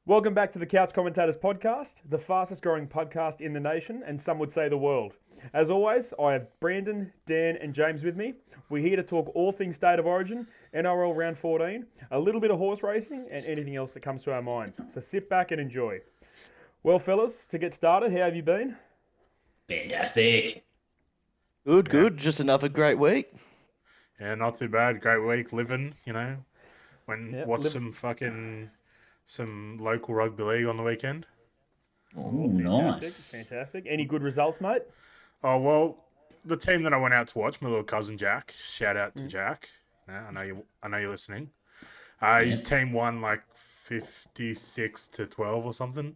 Welcome back to the Couch Commentators podcast, the fastest growing podcast in the nation, and some would say the world. As always, I have Brandon, Dan, and James with me. We're here to talk all things State of Origin, NRL Round 14, a little bit of horse racing, and anything else that comes to our minds. So sit back and enjoy. Well, fellas, to get started, how have you been? Fantastic. Good. Just another great week. Yeah, not too bad. Great week living, some local rugby league on the weekend. Oh, Fantastic. Any good results, mate? Oh, well, the team that I went out to watch, my little cousin Jack, shout out to Jack. Yeah, I know you're listening. His team won like 56-12 or something.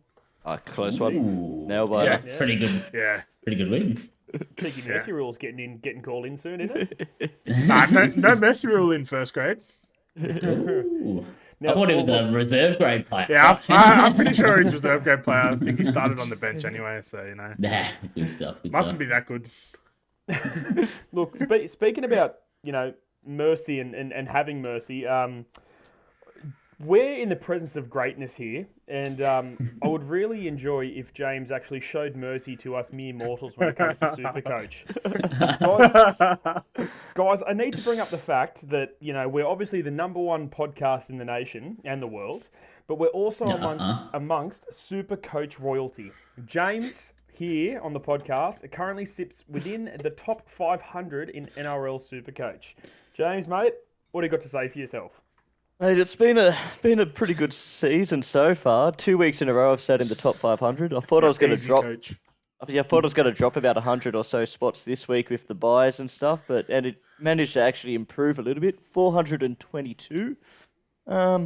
Close one. Nailed by That's pretty good. Yeah. Pretty good win. Cheeky Mercy rules getting called in soon, isn't it? No mercy rule in first grade. Ooh. Now, I thought he was a reserve grade player. Yeah, I'm pretty sure he's reserve grade player. I think he started on the bench anyway, so, Nah, good stuff. Mustn't be that good. Look, speaking about, mercy and having mercy, we're in the presence of greatness here, and I would really enjoy if James actually showed mercy to us mere mortals when it comes to Supercoach. Guys, I need to bring up the fact that, we're obviously the number one podcast in the nation and the world, but we're also amongst Supercoach royalty. James here on the podcast currently sits within the top 500 in NRL Supercoach. James, mate, what do you got to say for yourself? Mate, it's been a pretty good season so far. 2 weeks in a row I've sat in the top 500. I thought I was going to drop. Coach. Yeah, I thought I was going to drop about 100 or so spots this week with the buys and stuff, and it managed to actually improve a little bit. 422. Oh,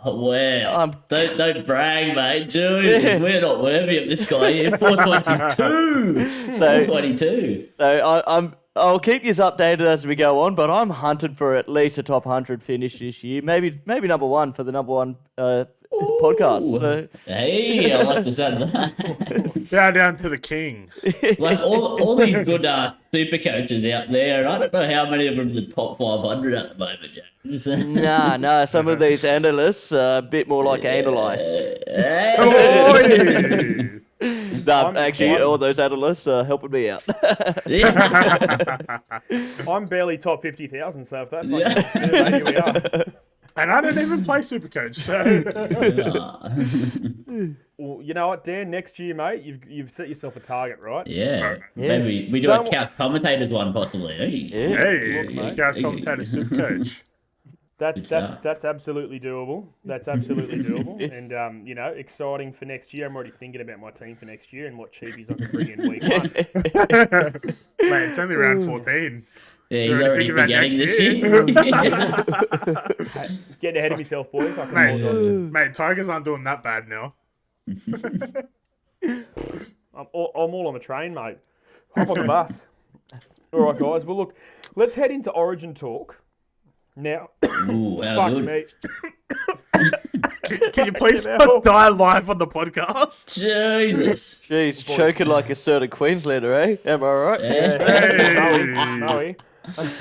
wow. Don't brag, mate. Jeez, we're not worthy of this guy here. 422. 422. So I'll keep you updated as we go on, but I'm hunting for at least a top 100 finish this year. Maybe number one for the number one podcast. So. Hey, I like the sound of that. Bow down to the king. Like all these good super coaches out there, I don't know how many of them are the top 500 at the moment, James. Nah, some of these analysts are a bit more like analysts. All those analysts are helping me out. I'm barely top 50,000, so if that fucking here we are. And I don't even play Supercoach, so... Well, you know what, Dan? Next year, mate, you've set yourself a target, right? Yeah. Maybe we do a Couch Commentators one, possibly. Hey, you guys Commentators Supercoach. That's absolutely doable. That's absolutely doable. And, exciting for next year. I'm already thinking about my team for next year and what cheapies I can bring in week one. Mate, it's only round 14. Yeah, he's already forgetting this year. Getting ahead of myself, boys. I can Mate, Tigers aren't doing that bad now. I'm all on the train, mate. Hop on the bus. All right, guys. Well, look, let's head into Origin talk. Now, Ooh, fuck good. me. Can you please not die live on the podcast? Jesus. Jeez, choking like a certain Queenslander, eh? Am I right? Hey. No,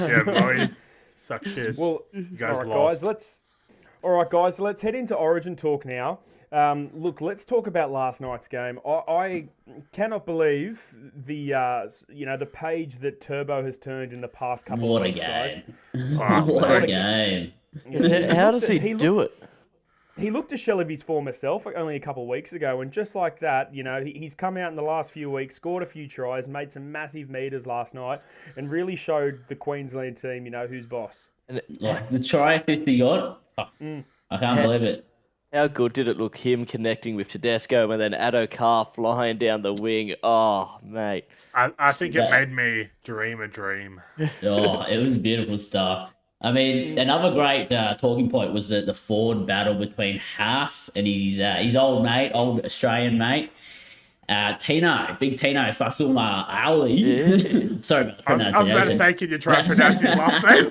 Yeah, boy. Suck shit. Well, You guys all right, lost. guys. Let's head into Origin talk now. Look, let's talk about last night's game. I cannot believe the page that Turbo has turned in the past couple of weeks, guys. What a game. How does he do it? He looked a shell of his former self only a couple of weeks ago, and just like that, he's come out in the last few weeks, scored a few tries, made some massive meters last night, and really showed the Queensland team, who's boss. Like the try assist he got, I can't believe it. How good did it look, him connecting with Tedesco and then Addo Carr flying down the wing? Oh, mate. I think it made me dream a dream. Oh, it was beautiful stuff. I mean, another great talking point was the forward battle between Haas and his old Australian mate, Tino, big Tino Fasuma Ali. Yeah. Sorry about the I was pronunciation. about to say, can you try and pronounce his last name?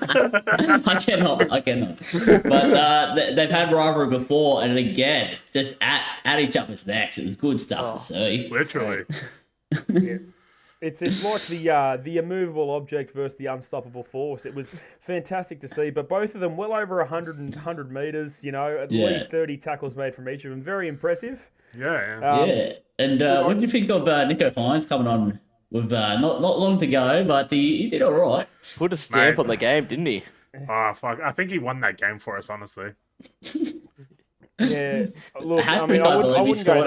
I cannot. But they've had rivalry before, and again, just at each other's necks. It was good stuff to see. Literally. Yeah. It's like the immovable object versus the unstoppable force. It was fantastic to see, but both of them well over 100 metres, at least 30 tackles made from each of them. Very impressive. Yeah. Yeah. And what do you think of Nico Hines coming on with not long to go, but he did all right. Put a stamp Mate. on the game, didn't he? Oh, fuck. I think he won that game for us, honestly. Yeah, look, I Hat-trick, mean, I believe he wouldn't go scored.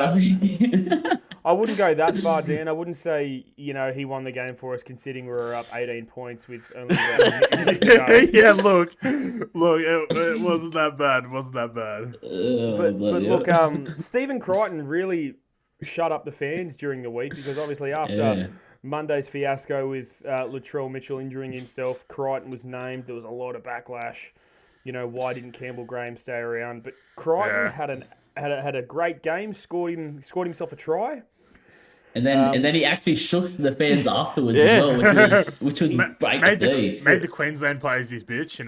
that. I wouldn't go that far, Dan. I wouldn't say he won the game for us, considering we were up 18 points with only about 6 minutes to go. Yeah, look, it wasn't that bad. It wasn't that bad. But look, Stephen Crichton really shut up the fans during the week because obviously after Monday's fiasco with Latrell Mitchell injuring himself, Crichton was named. There was a lot of backlash. Why didn't Campbell Graham stay around? But Crichton had a great game. Scored himself a try. And then he actually shook the fans afterwards as well, which was great to see. Made the Queensland players his bitch,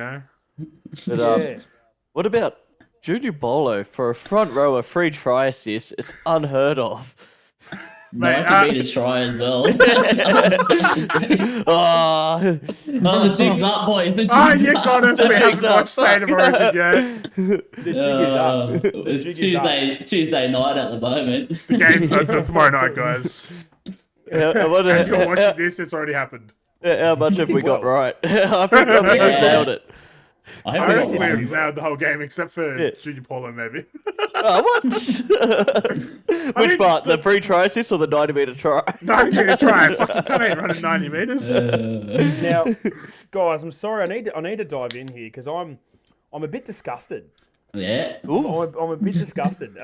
But, what about Junior Bolo for a front rower free try assist? It's unheard of. Mate, to beat a try as well. Oh, The jig's up, boys. The jig's Oh, you up. got us. We haven't watched State of Origin yet. The jig is up. It's Tuesday night at the moment. The game's not till tomorrow night, guys. I wonder If you're watching this, it's already happened. how much have we got well. right? I think we nailed it. I I hope we reckon got we've one. nailed the whole game except for Junior Paulo, maybe. Oh, what? Which mean, part? The free try assist or the 90-metre try? 90 metre try. Fucking can't even run 90 metres. Now, guys, I'm sorry. I need to dive in here because I'm a bit disgusted. Yeah. Ooh. I'm a bit disgusted.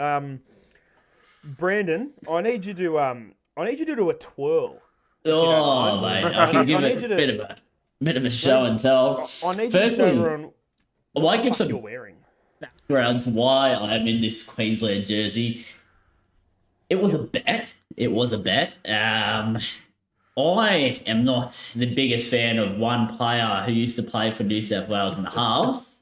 Brandon, I need you to do a twirl. Oh, mate, I can give I it need a you to- bit of a show and tell. I need you to go Firstly, over on I might give what you're some wearing. background to why I am in this Queensland jersey. It was a bet. I am not the biggest fan of one player who used to play for New South Wales in the halves.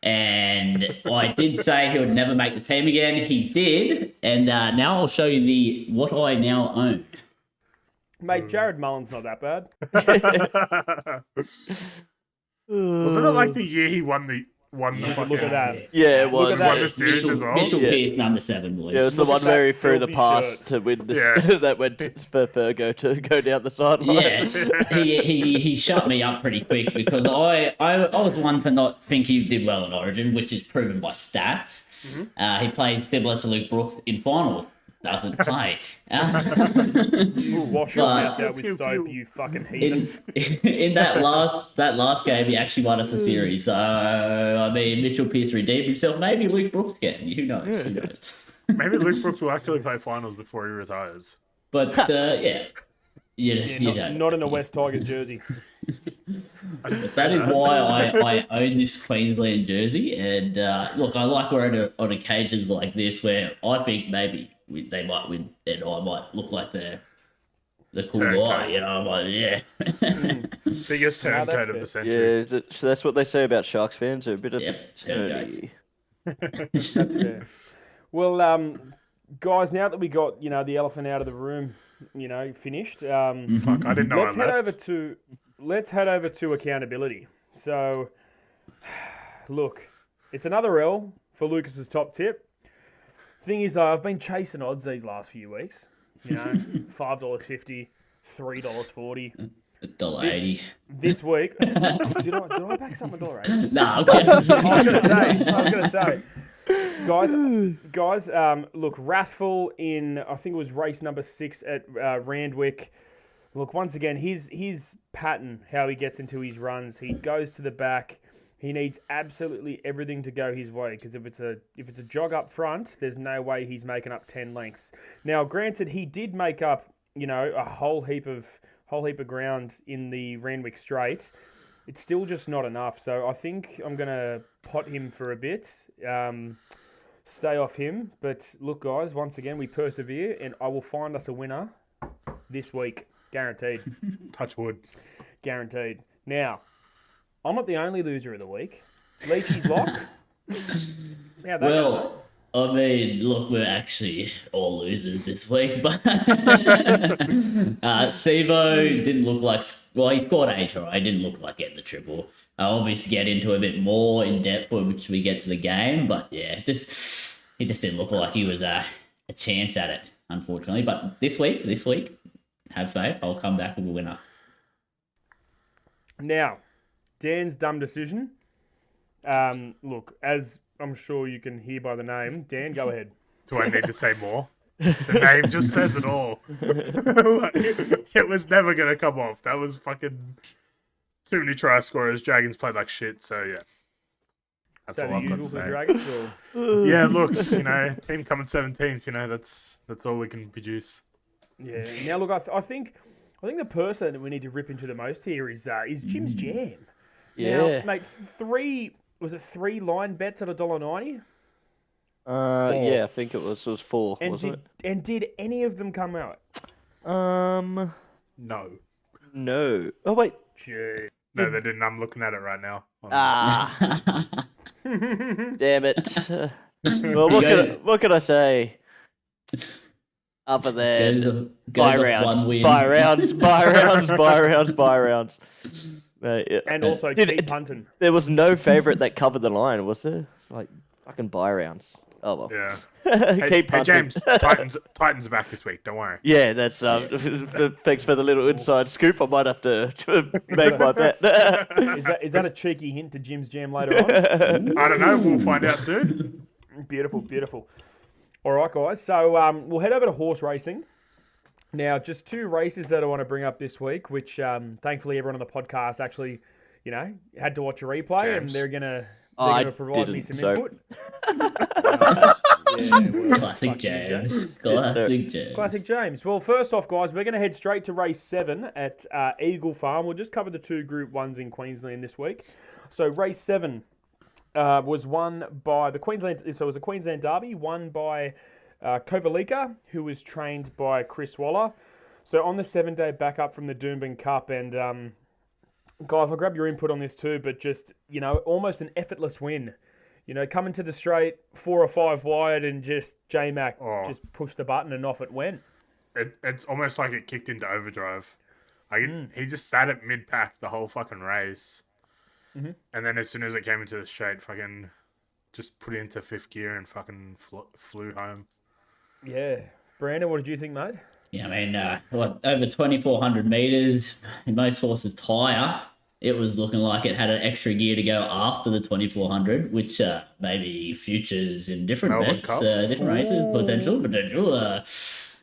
And I did say he would never make the team again. He did. And now I'll show you what I now own. Mate, Jared Mullen's not that bad. Wasn't it like the year he won the fucking... Look at that. Yeah, it Look was. at Won that. the series as well? Mitchell Yeah. Pearce, number 7, boys. Yeah, it was the one at where he that threw the filthy pass shirt. to win the Yeah. that went for Fergo to go down the sideline. Yeah, he shut me up pretty quick because I was one to not think he did well in Origin, which is proven by stats. He plays similar to Luke Brooks in finals. Doesn't play. Wash your But- mouth out with Pew, soap, pew. you fucking heathen. In that last game, he actually won us the series. So I mean, Mitchell Pearce redeemed himself. Maybe Luke Brooks can. Who knows? Who knows? Maybe Luke Brooks will actually play finals before he retires. But yeah, you don't. Not in a West Tigers jersey. That is why I own this Queensland jersey. And look, I like wearing it on occasions like this where I think maybe they might win and I might look like the cool Turncoat. guy. I'm like, yeah. Biggest that's turncoat of fair. the century. Yeah, so that's what they say about Sharks fans. They're a bit of Yep, dirty. Yeah. Well, guys, now that we got the elephant out of the room, finished. Fuck, I didn't know Let's I head left. over to accountability. So, look, it's another L for Lucas's top tip. Thing is, I've been chasing odds these last few weeks. $5.50, $3.40. $1.80. This week, did I back something $1.80? No, I'm kidding. I was gonna say, guys. Look, Wrathful in I think it was race number 6 at Randwick. Look, once again, his pattern, how he gets into his runs, he goes to the back. He needs absolutely everything to go his way because if it's a jog up front, there's no way he's making up 10 lengths. Now, granted, he did make up a whole heap of ground in the Randwick Straight. It's still just not enough. So I think I'm going to pot him for a bit, stay off him. But look, guys, once again, we persevere and I will find us a winner this week. Guaranteed. Touch wood. Guaranteed. Now, I'm not the only loser of the week. Leachy's lock. How'd that go? Well, I mean, look, we're actually all losers this week, but Sivo didn't look like. Well, he scored 8, right? He didn't look like getting the triple. I'll obviously get into a bit more in depth which we get to the game, but yeah, he just didn't look like he was a chance at it, unfortunately. But this week, have faith. I'll come back with a winner. Now, Dan's dumb decision. Look, as I'm sure you can hear by the name, Dan, go ahead. Do I need to say more? The name just says it all. It was never going to come off. That was fucking too many try scorers. Dragons played like shit, so yeah. That's So all the I've got usual to for the say. Dragons, or Yeah, look, team coming 17th, that's all we can produce. yeah. Now look, I think the person that we need to rip into the most here is Jim's Jam. Yeah. Now, mate, 3 line bets at $1.90? Yeah, I think it was 4, And wasn't did any of them come out? it? No. No. Oh, wait. Gee. No, they didn't. I'm looking at it right now. Ah. Damn it. Well, what can I say? Other than buy rounds. Mate, yeah. And also keep punting. There was no favourite that covered the line, was there? Like, fucking buy rounds. Oh, well. Yeah. Keep Hey, punting. James, Titans are back this week. Don't worry. Yeah, that's thanks for the little inside scoop. I might have to make my bet. Is that a cheeky hint to Jim's Jam later on? I don't know. We'll find out soon. Beautiful. All right, guys. So we'll head over to horse racing. Now, just 2 races that I want to bring up this week, which thankfully everyone on the podcast actually, had to watch a replay, and James. they're gonna I provide me some didn't, so- input. Classic fucking James. Yes, Classic James. Well, first off, guys, we're going to head straight to race 7 at Eagle Farm. We'll just cover the 2 Group 1s in Queensland this week. So race 7 was won by the Queensland. So it was a Queensland Derby, won by Kovalica, who was trained by Chris Waller. So on the 7-day backup from the Doomben Cup, and guys, I'll grab your input on this too, but just, almost an effortless win. Coming to the straight, 4 or 5 wide, and just J-Mac just pushed the button and off it went. It's almost like it kicked into overdrive. He just sat at mid-pack the whole fucking race. Mm-hmm. And then as soon as it came into the straight, fucking just put it into 5th gear and fucking flew home. Yeah. Brandon, what did you think, mate? Yeah, I mean, over 2,400 metres, most horses tire. It was looking like it had an extra gear to go after the 2,400, which maybe futures in different Melbourne bets, Cup. different races, potential.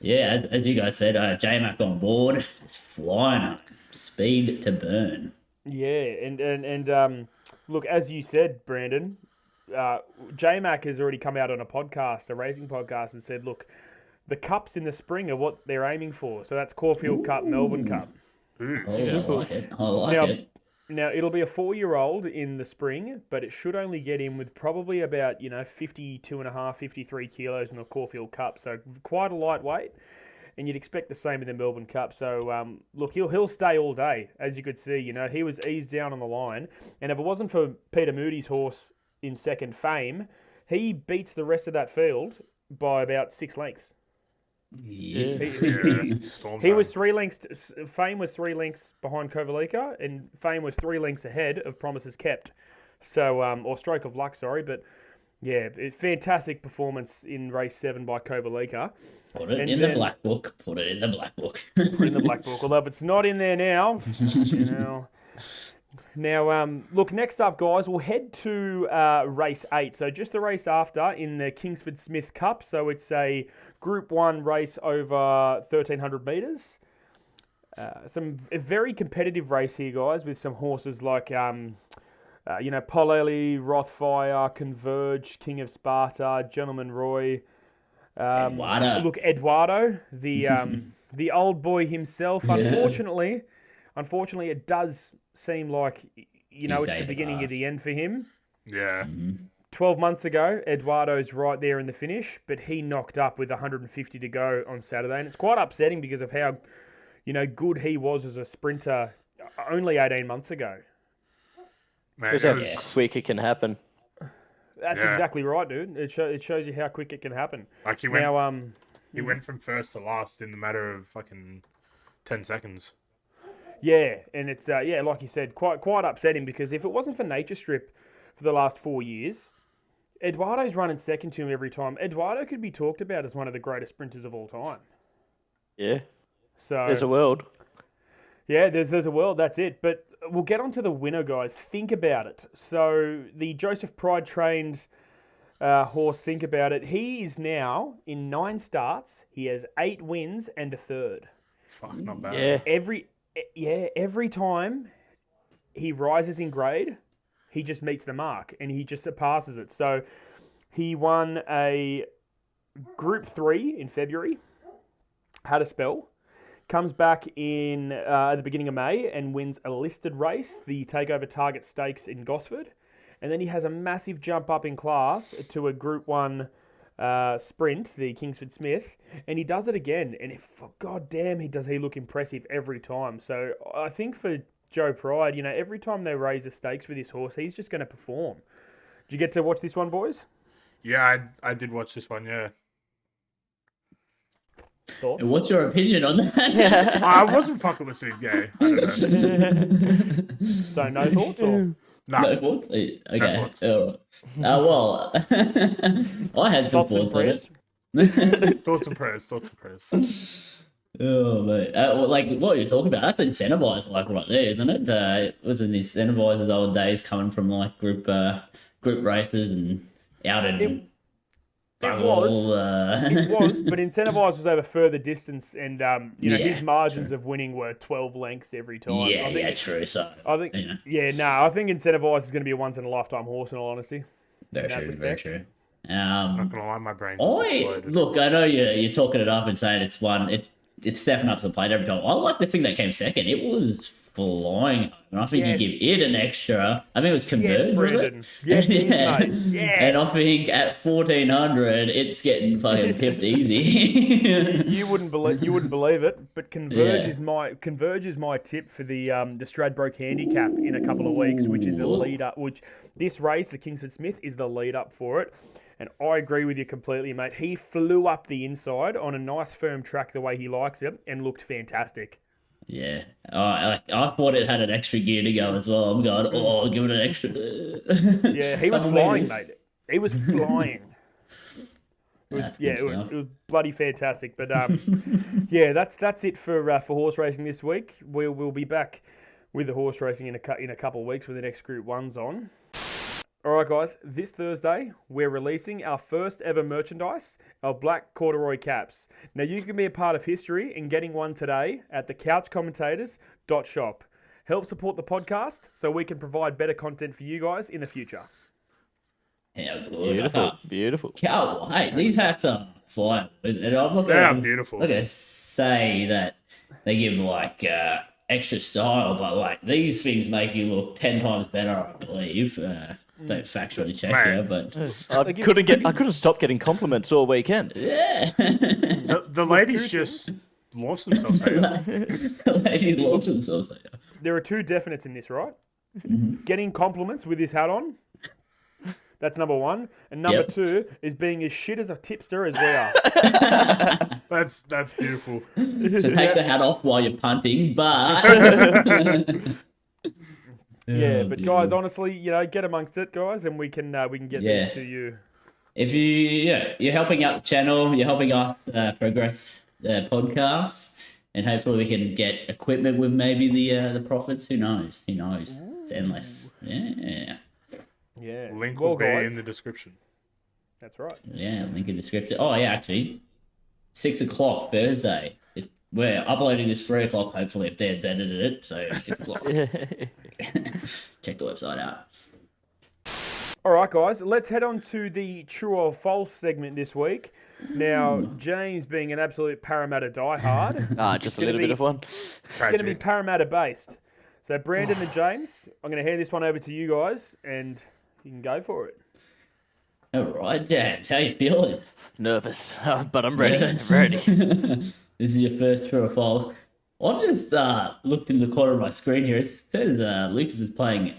Yeah, as you guys said, J-Mac on board, just flying up, speed to burn. Yeah, and look, as you said, Brandon, J-Mac has already come out on a racing podcast, and said, look, the cups in the spring are what they're aiming for. So that's Caulfield Cup, Melbourne Cup. Ooh. Oh, I like it. Now, it'll be a 4-year-old in the spring, but it should only get in with probably about, 52.5, 53 kilos in the Caulfield Cup. So quite a lightweight. And you'd expect the same in the Melbourne Cup. So, look, he'll stay all day, as you could see. He was eased down on the line. And if it wasn't for Peter Moody's horse in second, Fame, he beats the rest of that field by about 6 lengths. Yeah. He was 3 lengths. Fame was 3 lengths behind Kovalica, and Fame was 3 lengths ahead of Promises Kept. So, or Stroke of Luck, sorry, but yeah, fantastic performance in race 7 by Kovalica. Put it in the black book. Put it in the black book. Put it in the black book. Although if it's not in there now, Now, look, next up, guys, we'll head to race 8. So just the race after in the Kingsford Smith Cup. So it's a Group 1 race over 1,300 metres. A very competitive race here, guys, with some horses like, Polelli, Rothfire, Converge, King of Sparta, Gentleman Roy. Eduardo. Look, Eduardo, the old boy himself. Yeah. Unfortunately, it does seem like, it's the beginning of the end for him. Yeah. 12 months ago, Eduardo's right there in the finish, but he knocked up with 150 to go on Saturday. And it's quite upsetting because of how, good he was as a sprinter only 18 months ago. Man, Here's how quick it can happen. That's Yeah. exactly right, dude. It shows you how quick it can happen. Like he went, Now, he went from first to last in the matter of fucking 10 seconds. yeah, and it's like you said, quite upsetting because if it wasn't for Nature Strip for the last 4 years, Eduardo's running second to him every time. Eduardo could be talked about as one of the greatest sprinters of all time. Yeah. So There's a world. yeah, there's a world. That's it. But we'll get on to the winner, guys. Think about it. So the Joseph Pride trained horse. Think about it. He is now in 9 starts. He has 8 wins and a third. Fuck, not bad. Yeah. Every time he rises in grade, he just meets the mark and he just surpasses it. So he won a Group 3 in February, had a spell, comes back in at the beginning of May and wins a listed race, the Takeover Target Stakes in Gosford. And then he has a massive jump up in class to a Group 1 sprint, the Kingsford Smith, and he does it again. And god damn, does he look impressive every time. So I think for Joe Pride, every time they raise the stakes with this horse, he's just going to perform. Did you get to watch this one, boys? Yeah, I did watch this one, yeah. Thoughts? And what's your opinion on that? I wasn't fucking listening, yeah. I don't know. So no thoughts? Or? Nah, No thoughts? Okay. No thoughts. All right. Well, I had some Thoughts and thoughts on prayers? it. thoughts and prayers. Oh, mate. Well, like what you're talking about, that's incentivized, like right there, isn't it? It was in incentivized old days, coming from like group races and out in. It was, but Incentivise was over further distance, and his margins of winning were 12 lengths every time. Yeah, true. So I think, I think Incentivise is going to be a once in a lifetime horse. In all honesty, very in that true, very respect. true. Not gonna lie, my brain just exploded. Look, I know you're talking it up and saying it's stepping up to the plate every time. I like the thing that came second. It was flying, and I think you give it an extra. I think it was Converge, was Brandon. it? Yes, it is, mate. Yes. And I think at 1400, it's getting fucking pipped easy. You wouldn't believe it, but Converge Yeah. is my tip for the Stradbroke Handicap in a couple of weeks, which is the lead up. Which this race, the Kingsford Smith, is the lead up for it. And I agree with you completely, mate. He flew up the inside on a nice firm track the way he likes it and looked fantastic. Yeah, I thought it had an extra gear to go as well. I'm going, give it an extra. Yeah, he was flying, mate. He was flying. It was bloody fantastic. But yeah, that's it for horse racing this week. We'll be back with the horse racing in a couple of weeks when the next Group 1's on. All right, guys, this Thursday, we're releasing our first ever merchandise, our black corduroy caps. Now, you can be a part of history in getting one today at thecouchcommentators.shop. Help support the podcast so we can provide better content for you guys in the future. Yeah, Beautiful. Cow, hey, these hats are flying. And I'm not They are gonna, beautiful. I'm not gonna say that they give like extra style, but like these things make you look 10 times better, I believe. Don't factually check Mate. here, but I couldn't stop getting compliments all weekend. yeah. The ladies just launched themselves here. The ladies launch themselves there. There are 2 definites in this, right? Mm-hmm. Getting compliments with this hat on. That's number 1. And number 2 is being as shit as a tipster as we are. That's beautiful. So take the hat off while you're punting, but Yeah, but guys, honestly, get amongst it, guys, and we can get this to you. if you're helping out the channel, you're helping us progress the podcast, and hopefully we can get equipment with maybe the profits. Who knows? It's endless. Yeah. Yeah. Link will be guys, in the description. That's right. Yeah, link in description. Oh yeah, actually, 6 o'clock Thursday. We're uploading this 3 o'clock. Hopefully, if Dan's edited it, so 6 o'clock. Check the website out. All right, guys, let's head on to the true or false segment this week. Now, James, being an absolute Parramatta diehard, Just a little bit of one. going to be Parramatta based. So, Brandon and James, I'm going to hand this one over to you guys, and you can go for it. All right, James, how you feeling? Nervous, but I'm ready. Yes. I'm ready. This is your first true or false. I've just looked in the corner of my screen here. It says Lucas is playing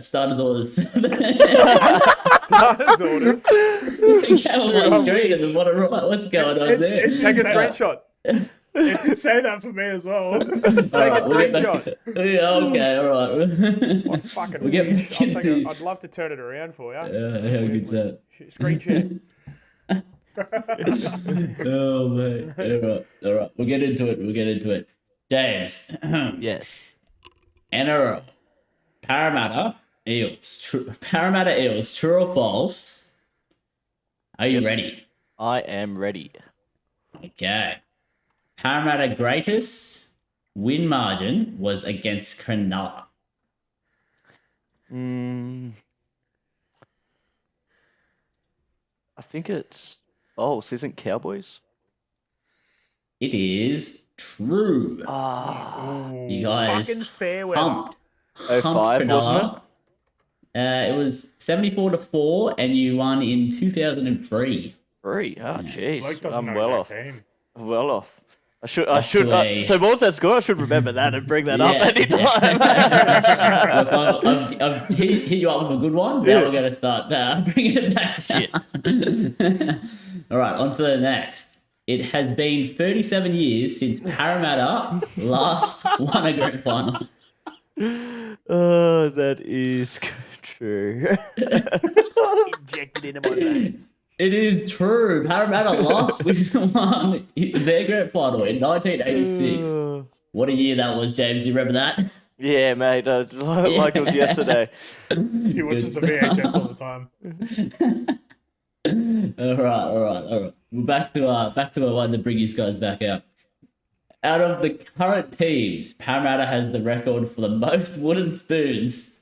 Starters orders. Starters orders. It came on my screen and what what's going on there? Take a screenshot. It did say that for me as well. Take a screenshot. Yeah, okay, all right. I fucking We'll get wish. back into- I'd love to turn it around for you. How good's that? Screen share. Oh mate. All right. We'll get into it. James. Yes. NRL. Parramatta Eels. Parramatta Eels. True or false? Are you ready? I am ready. Okay. Parramatta greatest win margin was against Cronulla. I think it's... Oh, this isn't Cowboys? It is true. Ah, You guys Fucking fair weather. pumped. 05, wasn't it? It was 74-4, and you won in 2003. 3. Oh, jeez. Blake doesn't I'm know well his off. team. Well off. So what was that score? I should remember that and bring that up anytime. Look, I've hit you up with a good one. Now we're going to start bringing it back down. All right, on to the next. It has been 37 years since Parramatta last won a grand final. Oh, that is true. Injected into my veins. It is true. Parramatta last won their grand final in 1986. What a year that was, James. You remember that? Yeah, mate. Like it was yesterday. He watches the VHS all the time. All right. We're back to I wanted to bring you guys back out. Out of the current teams, Parramatta has the record for the most wooden spoons.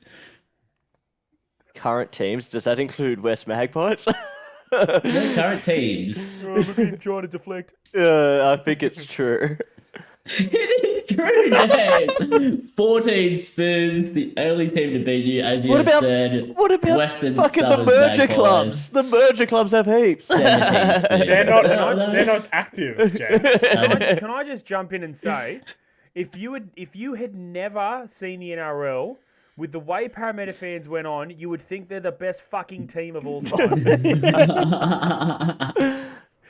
Current teams, does that include West Magpies? The current teams. Oh, look at him trying to deflect. I think it's true. It is true, James. 14 spoons, the only team to beat you, as you have said. What about Western fucking the Suburbs merger Magpies. clubs? The merger clubs have heaps. 17 spoons. They're not active, James. Can I just jump in and say, if you had never seen the NRL, with the way Parramatta fans went on, you would think they're the best fucking team of all time.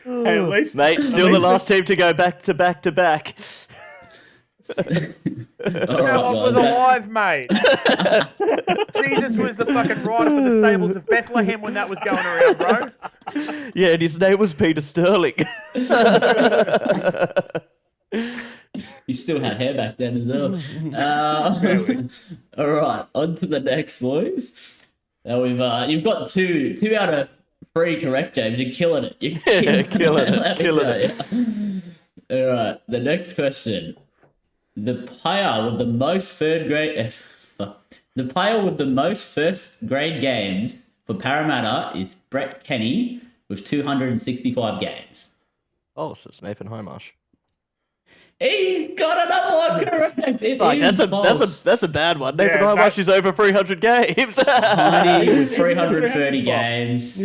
Hey, at least, Mate, still the last team to go back to back to back. I was alive, mate. Jesus was the fucking rider for the stables of Bethlehem when that was going around, bro. Yeah, and his name was Peter Sterling. He still had hair back then as well. All right, on to the next, boys. Now you've got two out of 3 correct, James. You're killing it. You're killing it. killing it. All right, the next question. The player with the most first grade games for Parramatta is Brett Kenny with 265 games. Oh, so it's Nathan Highmarsh. He's got another one correct. It Like, is false. that's a bad one. Nathan Yeah, Highmarsh is over 300 games. Tiny with 330 games.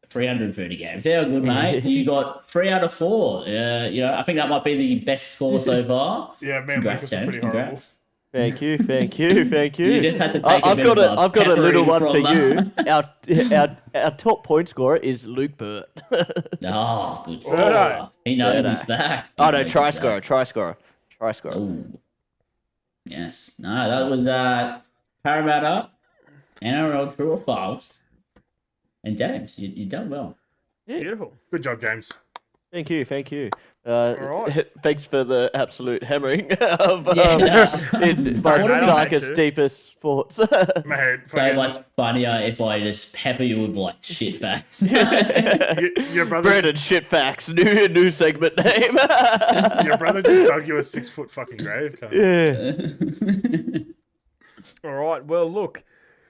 330 games. How good, mate. You got 3 out of 4. I think that might be the best score so far. Yeah, man, Congrats, Lucas is James. pretty Congrats. Thank you. You just had to take I've got a little one for from, you. Our top point scorer is Luke Burt. Oh, good Righto. stuff. He knows Righto. his facts. Oh no, try scorer. Ooh. Yes. No, that was Parramatta, NRL True or False. And James, you done well. Beautiful. Good job, James. Thank you. right. Thanks for the absolute hammering of in Sorry, my mate, darkest, I had to. deepest thoughts. Mate, So fucking- much funnier if I just pepper you with like shit facts. your brother, Brandon Shitfax, new segment name. your brother just dug you a 6-foot fucking grave. Cunt. Yeah. All right. Well, look.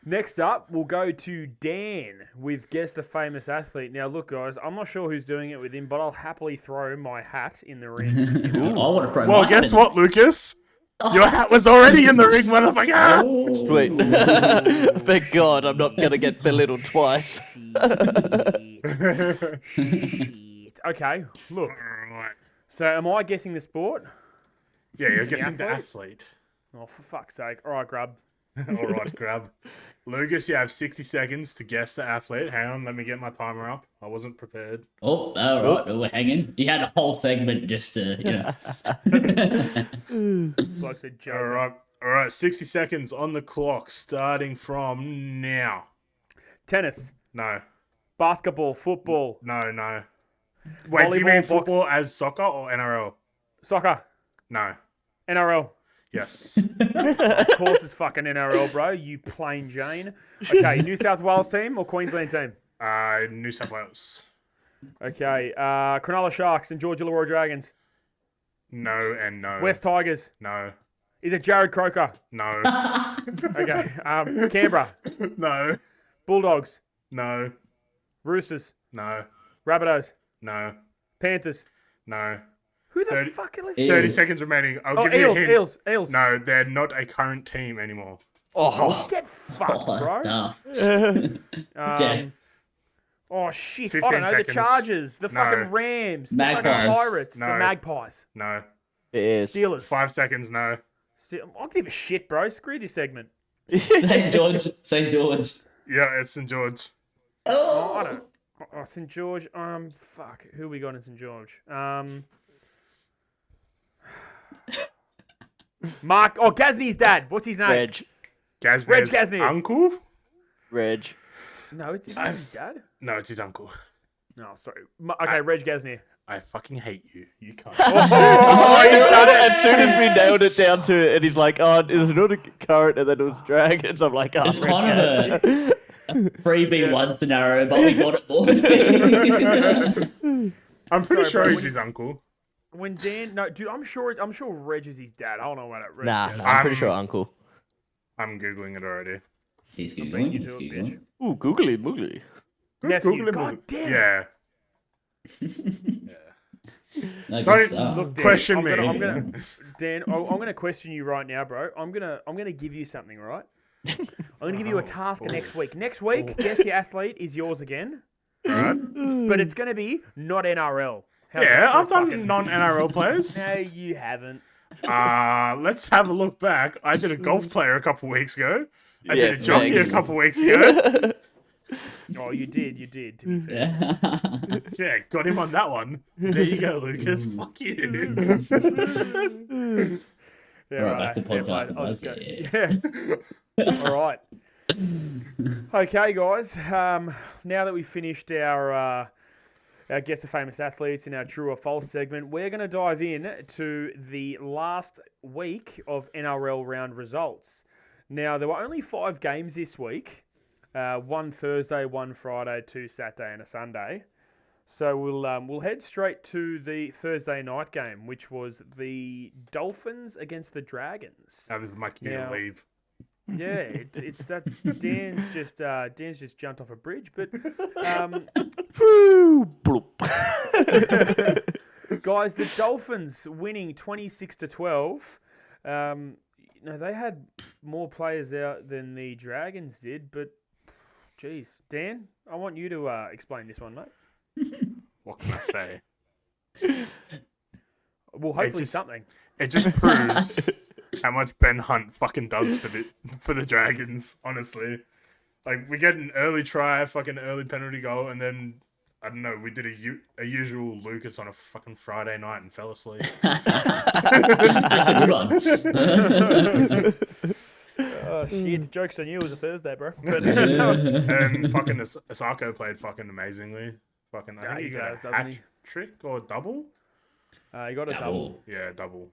Next up, we'll go to Dan with Guess the Famous Athlete. Now, look, guys, I'm not sure who's doing it with him, but I'll happily throw my hat in the ring. I want to throw Well, my guess hat in. what, Lucas? Your hat was already in the ring, motherfucker. Sweet. Thank God I'm not going to get belittled twice. Okay, look. So, am I guessing the sport? Yeah, you're guessing the athlete? athlete. Oh, for fuck's sake. All right, Grub. All right, grab. Lucas, you have 60 seconds to guess the athlete. Hang on, let me get my timer up. I wasn't prepared. Oh, all right. We're hanging. You had a whole segment just to, Like a joke. All right, 60 seconds on the clock, starting from now. Tennis, No, basketball, football, no. Wait, do you mean Volleyball, football as soccer or NRL? soccer, No. NRL. Yes. Of course it's fucking NRL, bro. You plain Jane. Okay, New South Wales team or Queensland team? New South Wales. Okay, Cronulla Sharks and Georgia Illawarra Dragons. No and no. West Tigers. No. Is it Jared Croker? No. Okay, Canberra. No. Bulldogs. No. Roosters. No. Rabbitohs. No. Panthers. No. Who the 30 fuck are 30 Eels. seconds remaining. I'll Oh, give you a Eels, hint. Eels. No, they're not a current team anymore. Oh, Get fucked, Oh, bro. that's tough. Um, oh shit! I 15 don't know. seconds. The Chargers, the No. fucking Rams, the fucking Magpies. Pirates, the No. Magpies, No. it is. Steelers. 5 seconds, no. I don't give a shit, bro. Screw this segment. St. George. St. George. Yeah, it's St. George. Oh, I don't. Oh, St George. Fuck. Who we got in St George? Mark. Oh, Gasney's dad. What's his name? Reg. Gazner's Gasnier. uncle? Reg. No, it's his dad. No, it's his uncle. No, sorry. Okay, Reg Gasnier. I fucking hate you. You can't. Oh, you done it. As soon as we nailed it down to it, and he's like, "Oh, is it not a current?" And then it was dragons. I'm like, "Oh, It's Reg kind Gasnier." of a 3B1 scenario, but we got it more. I'm pretty Sorry, sure bro, he's his uncle. When Dan, no, dude, I'm sure Reg is his dad. I don't know what that Reg. Nah, is. I'm pretty sure uncle. I'm Googling it already. He's Beat Googling. you He's to it, Googling. bitch. Ooh, googly moogly. Nephew. Google him. God damn it. Yeah. No, Don't good stuff. Look, Dan, question I'm me. Dan, I'm gonna question you right now, bro. I'm gonna give you something, right? I'm gonna give you a task next week. Next week, guess the athlete is yours again, Alright. but it's gonna be not NRL. How's Yeah, that for a I've done fucking- non-NRL players. No, you haven't. Let's have a look back. I did a golf player a couple weeks ago. I Yeah, did a jockey thanks. a couple weeks ago. Oh, you did. To be fair. Yeah. Yeah, got him on that one. There you go, Lucas. Fuck you. Yeah, Right, back to yeah, podcast mate, I'll just go. advice, Yeah. All right. Okay, guys. Now that we've finished our Guess the Famous Athletes and our True or False segment, we're going to dive in to the last week of NRL round results. Now, there were only 5 games this week. One Thursday, one Friday, 2 Saturday, and a Sunday. So we'll head straight to the Thursday night game, which was the Dolphins against the Dragons. Now this is my cue to Now- leave. Yeah, that's Dan's just jumped off a bridge, but Woo, bloop. guys, the Dolphins winning 26-12. They had more players out than the Dragons did, but geez, Dan, I want you to explain this one, mate. What can I say? Well, hopefully just- something. It just proves how much Ben Hunt fucking does for the Dragons, honestly. Like, we get an early try, fucking early penalty goal, and then, I don't know, we did a usual Lucas on a fucking Friday night and fell asleep. That's a good one. Oh, shit. Joke's on you. It was a Thursday, bro. But, And fucking Asako played fucking amazingly. Fucking, I Yeah, think he he did does, a doesn't hat he? trick or double? you got a double. Yeah, double.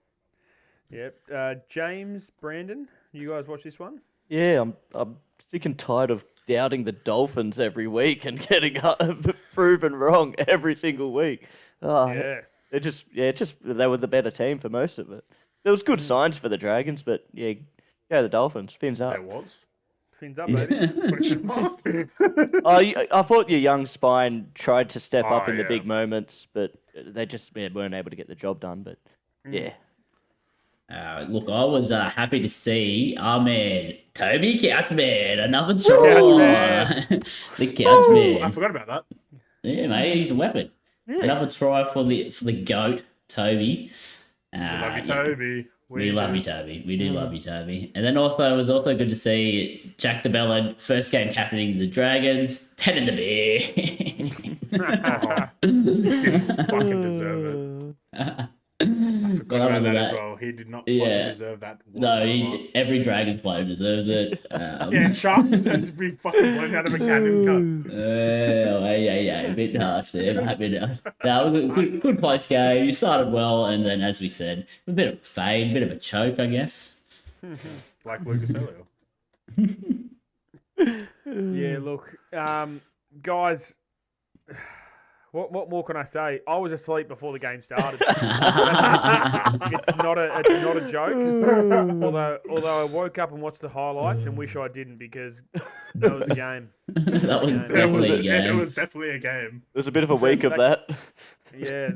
Yep. James, Brandon, you guys watch this one? Yeah, I'm sick and tired of doubting the Dolphins every week and getting proven wrong every single week. Yeah. They were the better team for most of it. There was good signs for the Dragons, but yeah, the Dolphins. Fins up. There was. Fins up, baby. Question mark? I thought your young spine tried to step up Oh, in the yeah. big moments, but they just weren't able to get the job done. But yeah, Look, I was happy to see our man, Toby Couchman, another try. Couchman. The Couchman. I forgot about that. Yeah, mate, he's a weapon. Yeah. Another try for the GOAT, Toby. Love you, Yeah. Toby. We love you, Toby. We do love you, Toby. And then also, it was also good to see Jack DeBella, first game captaining the Dragons, 10 in the beer. Didn't fucking deserve it. I forgot about that as well. He did not fucking deserve that whatsoever. Every Dragons player deserves it. Yeah, and Sharks deserve to be fucking blown out of a cannon gun. A bit harsh there, mate. A bit harsh. No, it was a good place game. You started well, and then, as we said, a bit of a fade, a bit of a choke, I guess. Like Lucas earlier. Yeah, look, guys. What more can I say? I was asleep before the game started. It's not a joke. Although I woke up and watched the highlights and wish I didn't because that was a game. That was definitely a game. It was definitely a game. There's a bit of a week of that. Yeah.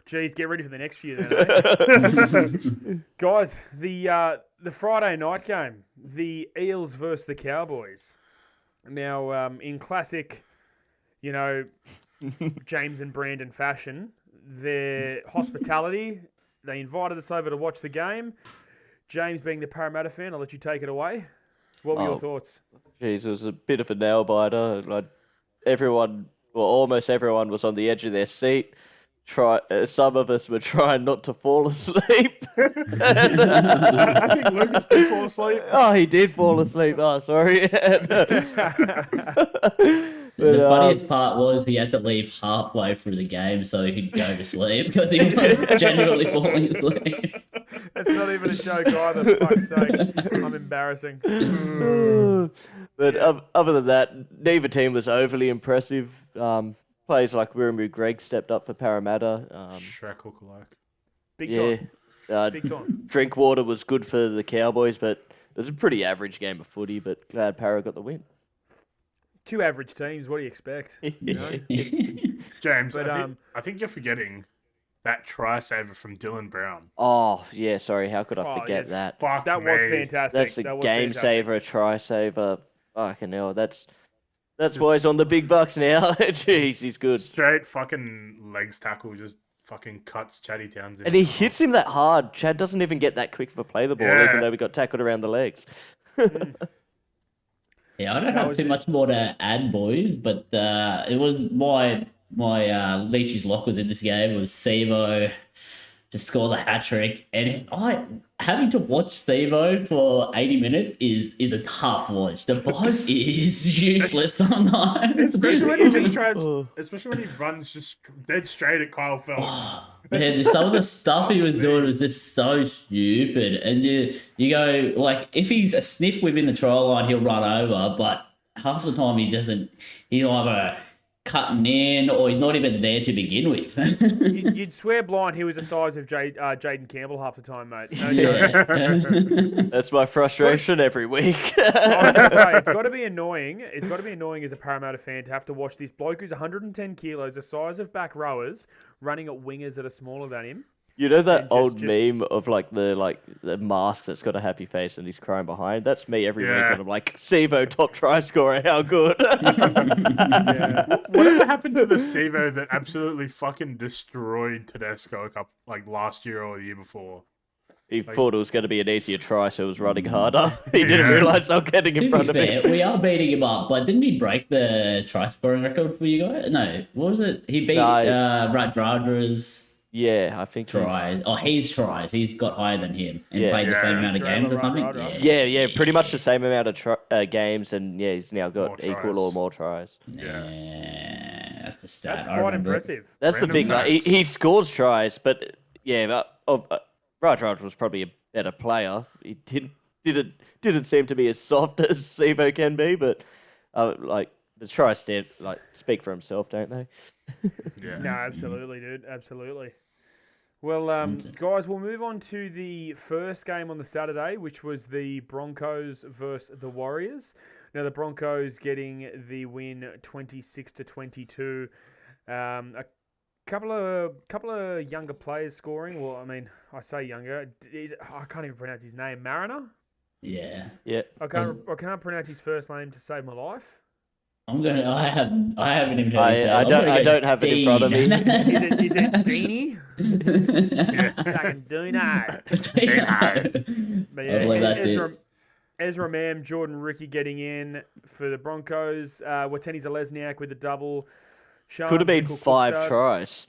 Geez, get ready for the next few then, eh? Guys, the Friday night game, the Eels versus the Cowboys. Now, in classic, James and Brandon fashion, their hospitality, they invited us over to watch the game. James, being the Parramatta fan, I'll let you take it away. What were your thoughts? Jeez, it was a bit of a nail biter. Like almost everyone was on the edge of their seat. Some of us were trying not to fall asleep. I think Lucas did fall asleep. Oh, he did fall asleep. Oh, sorry. The funniest part was he had to leave halfway through the game so he could go to sleep because he was genuinely falling asleep. That's not even a joke either, for fuck's sake. I'm embarrassing. But other than that, neither team was overly impressive. Players like Wiremu Greg stepped up for Parramatta. Shrek lookalike. Big time. Big time. Drinkwater was good for the Cowboys, but it was a pretty average game of footy, but glad Parra got the win. Two average teams, what do you expect? James, But, I think you're forgetting that try saver from Dylan Brown. Oh, yeah, sorry. How could I forget that? Fuck That me. was fantastic. That's a That was game fantastic. saver, a try saver. Fucking hell. That's why he's on the big bucks now. Jeez, he's good. Straight fucking legs tackle, just fucking cuts Chatty Townsend. And he hits him that hard. Chad doesn't even get that quick of a play the ball, even though we got tackled around the legs. Yeah, I don't have too much more to add, boys, but it was my Leachy's lock was in this game. It was Sevo to score the hat trick, and having to watch Sevo for 80 minutes is a tough watch. The bloke is useless sometimes. Especially when he just tries, especially when he runs just dead straight at Kyle Feldt. Man, some of the stuff he was doing was just so stupid. And you go, like, if he's a sniff within the try line, he'll run over, but half the time he doesn't, he's either cutting in or he's not even there to begin with. You'd swear blind he was the size of Jaden Campbell half the time, mate. No Yeah. That's my frustration every week. I was going to say, it's got to be annoying. It's got to be annoying as a Parramatta fan to have to watch this bloke who's 110 kilos, the size of back rowers, running at wingers that are smaller than him. You know that And old just- meme of the mask that's got a happy face and he's crying behind? That's me every week when I'm like, Sevo, top try scorer, how good. Whatever happened to the Sevo that absolutely fucking destroyed Tedesco last year or the year before? He thought it was going to be an easier try, so he was running harder. He didn't realise they were getting in To front be of fair, him. we are beating him up, but didn't he break the try scoring record for you guys? No, what was it? He beat Radradra's Yeah, I think tries. Oh, his tries. He's got higher than him and Yeah. played the same amount of games or something. Right. Yeah, pretty much the same amount of games, and he's now got More equal tries. or more tries. Yeah, that's a stat. That's I quite remember. impressive. That's the Random thing. Like, he facts. scores tries, but Raj was probably a better player. He didn't seem to be as soft as Sevo can be, but the tries speak for himself, don't they? Yeah. No, absolutely, dude. Absolutely. Well, guys, we'll move on to the first game on the Saturday, which was the Broncos versus the Warriors. Now, the Broncos getting the win 26-22. A couple of younger players scoring. Well, I mean, I say younger. I can't even pronounce his name. Mariner? Yeah. Yeah. I can't pronounce his first name to save my life. I haven't even heard his name. I I'm gonna I go don't have it in front of me. Dean. Is it Deanie? Fucking Dino. But I believe that's it. Ezra Mam, Jordan Ricky getting in for the Broncos. Wateni Zalesniak with a double. Could have been 5 tries.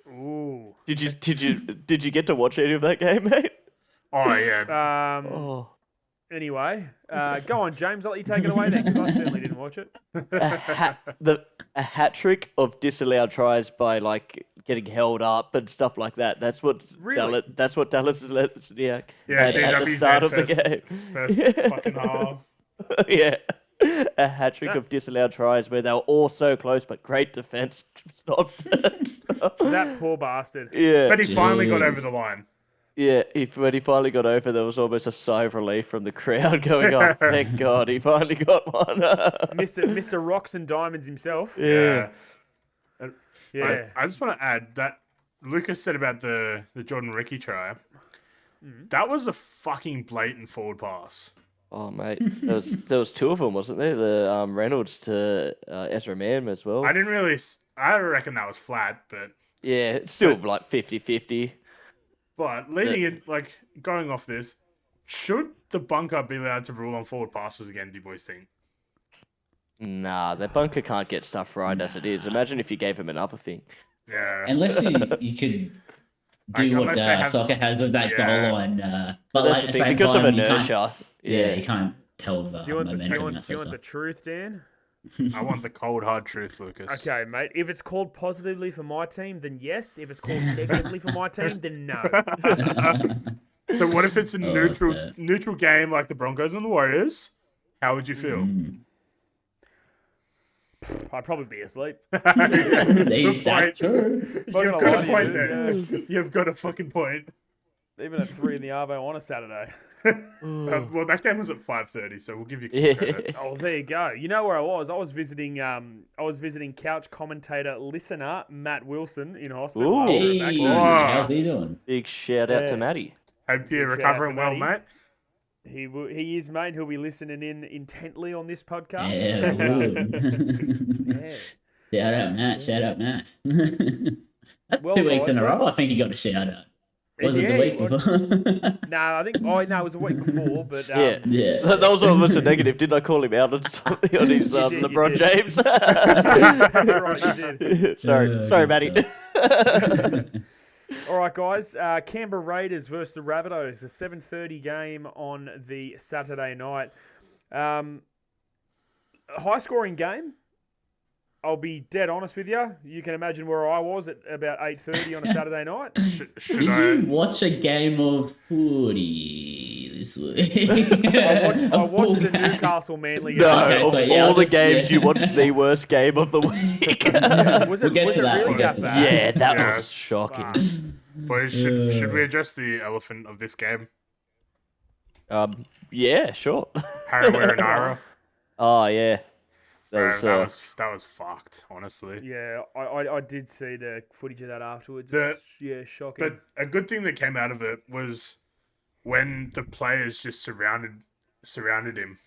Ooh. Did you get to watch any of that game, mate? Oh yeah. Oh. Anyway, go on, James. I'll let you take it away then, because I certainly didn't watch it. A hat trick of disallowed tries by like getting held up and stuff like that. That's what Really? That's what Dallas Lesniak Yeah, had at the DWZ start of the game. First fucking half. Yeah. A hat trick of disallowed tries where they were all so close, but great defense stopped. That poor bastard. Yeah. But he finally got over the line. Yeah, when he finally got over, there was almost a sigh of relief from the crowd going, oh, thank God, he finally got one. Mr. Rocks and Diamonds himself. Yeah. Yeah. I just want to add that Lucas said about the Jordan Ricky try. That was a fucking blatant forward pass. Oh, mate. There was 2 of them, wasn't there? The Reynolds to Ezra Mann as well. I reckon that was flat, but... Yeah, it's still like 50-50. But leading it, like, going off this, should the bunker be allowed to rule on forward passes again, do you boys think? Nah, the bunker can't get stuff right as it is. Imagine if you gave him another thing. Yeah. Unless you could do what soccer has with that goal line. But like, at the same because time, of inertia. You can't tell the Do you want momentum. the truth, Dan? I want the cold, hard truth, Lucas. Okay, mate. If it's called positively for my team, then yes. If it's called negatively for my team, then no. So what if it's a neutral game like the Broncos and the Warriors? How would you feel? I'd probably be asleep. Is that true? You've got a point there. You've got a fucking point. Even at 3 in the Arvo on a Saturday. Well, that game was at 5:30, so we'll give you credit. Oh, there you go. You know where I was? I was visiting couch commentator listener Matt Wilson in hospital. Ooh. Hey, how's he doing? Big shout out to Matty. Hope you're Shout out to recovering well, Matty. mate. He is, mate. He'll be listening in intently on this podcast. Yeah, Shout out, Matt. That's Well, 2 weeks in a guys, row. I think he got a shout out. Was it the Yeah, week before? No, I think. Oh, no, it was a week before. But Yeah. Yeah. That was almost a negative. Didn't I call him out on his You did, LeBron you James? that's right, you did. Sorry, Matty. All right, guys. Canberra Raiders versus the Rabbitohs. The 7:30 game on the Saturday night. High scoring game. I'll be dead honest with you. You can imagine where I was at about 8:30 on a Saturday night. Did you watch a game of footy this week? I watched the Newcastle Manly game. No, Okay, of so yeah, all I'll the just- games, you watched the worst game of the week. Was We'll it, get was to it that, really we'll get that to bad? Yeah, that Yeah. was shocking. Boys, should we address the elephant of this game? Yeah, sure. Harrower and Nrl. Oh yeah, Bro, that was fucked, honestly. Yeah, I did see the footage of that afterwards. The- It's, yeah, shocking. But a good thing that came out of it was when the players just surrounded him.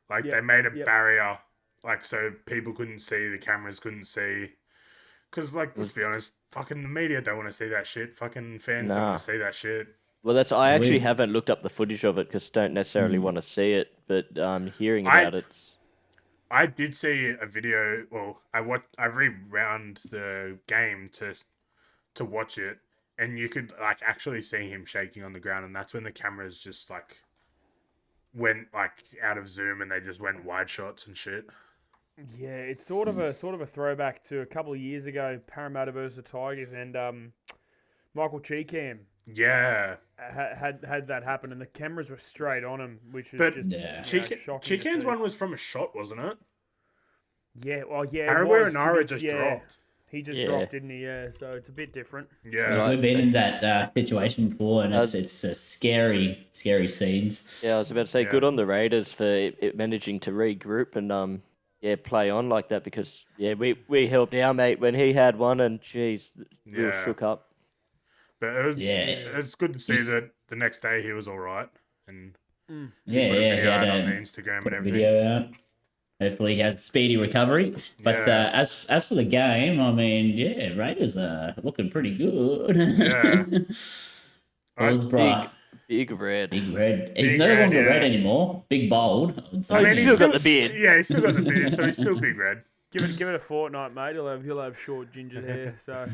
Like, Yep, they made a yep. barrier, like, so people couldn't see, the cameras couldn't see. Because, like, let's be honest, fucking the media don't want to see that shit. Fucking fans don't Nah. want to see that shit. well, I actually Weird. haven't looked up the footage of it because don't necessarily want to see it, but hearing about it. I did see a video. Well, I rewound the game to watch it, and you could like actually see him shaking on the ground, and that's when the cameras just like went like out of zoom, and they just went wide shots and shit. yeah, it's sort of a throwback to a couple of years ago, Parramatta versus the Tigers, and Michael Cheekham Yeah, had that happen, and the cameras were straight on him, which was but just Yeah. shocking. to Chicken's see. one was from a shot, wasn't it? Yeah, well, yeah. it Harrower was, and Nara to be- just yeah, dropped. He just Yeah. dropped, didn't he? Yeah, so it's a bit different. Yeah, We've been in that situation before, and it's scary scenes. Yeah, I was about to say, Yeah. good on the Raiders for it managing to regroup and play on like that because we helped our mate when he had one and geez, we were Yeah. shook up. but it's good to see Yeah. that the next day he was all right and Yeah, put a he video had out on the a Instagram put and a everything. video out. Hopefully he has speedy recovery. But Yeah. as for the game, I mean, yeah, Raiders are looking pretty good. Yeah. Hillsborough, Big red. big red. He's Big no red, longer red yeah. anymore. Big bold. I would say. Oh, he's still got the beard. Yeah, he's still got the beard, so he's still big red. Give it a fortnight, mate. He'll have short ginger hair. So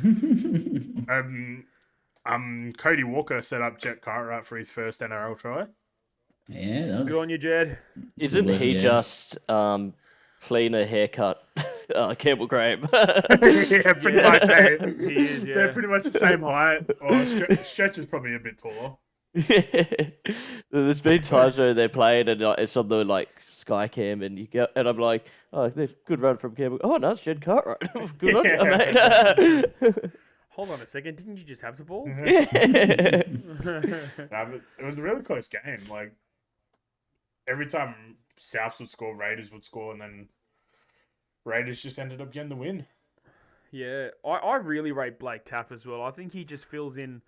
Cody Walker set up Jet Cartwright for his first NRL try. Yeah, that was good on you, Jed. Isn't Good he work, just cleaner haircut? Campbell Graham. Yeah, pretty much. Eh? He is, yeah. They're pretty much the same height. Or Stretch is probably a bit taller. There's been times where they're playing and it's on the like Sky Cam and you go and I'm like, oh, there's a good run from Campbell. Oh no, it's Jed Cartwright. Good on you, mate. Hold on a second. Didn't you just have the ball? Yeah. Nah, but it was a really close game. Like every time Souths would score, Raiders would score, and then Raiders just ended up getting the win. Yeah, I really rate Blake Taff as well. I think he just fills in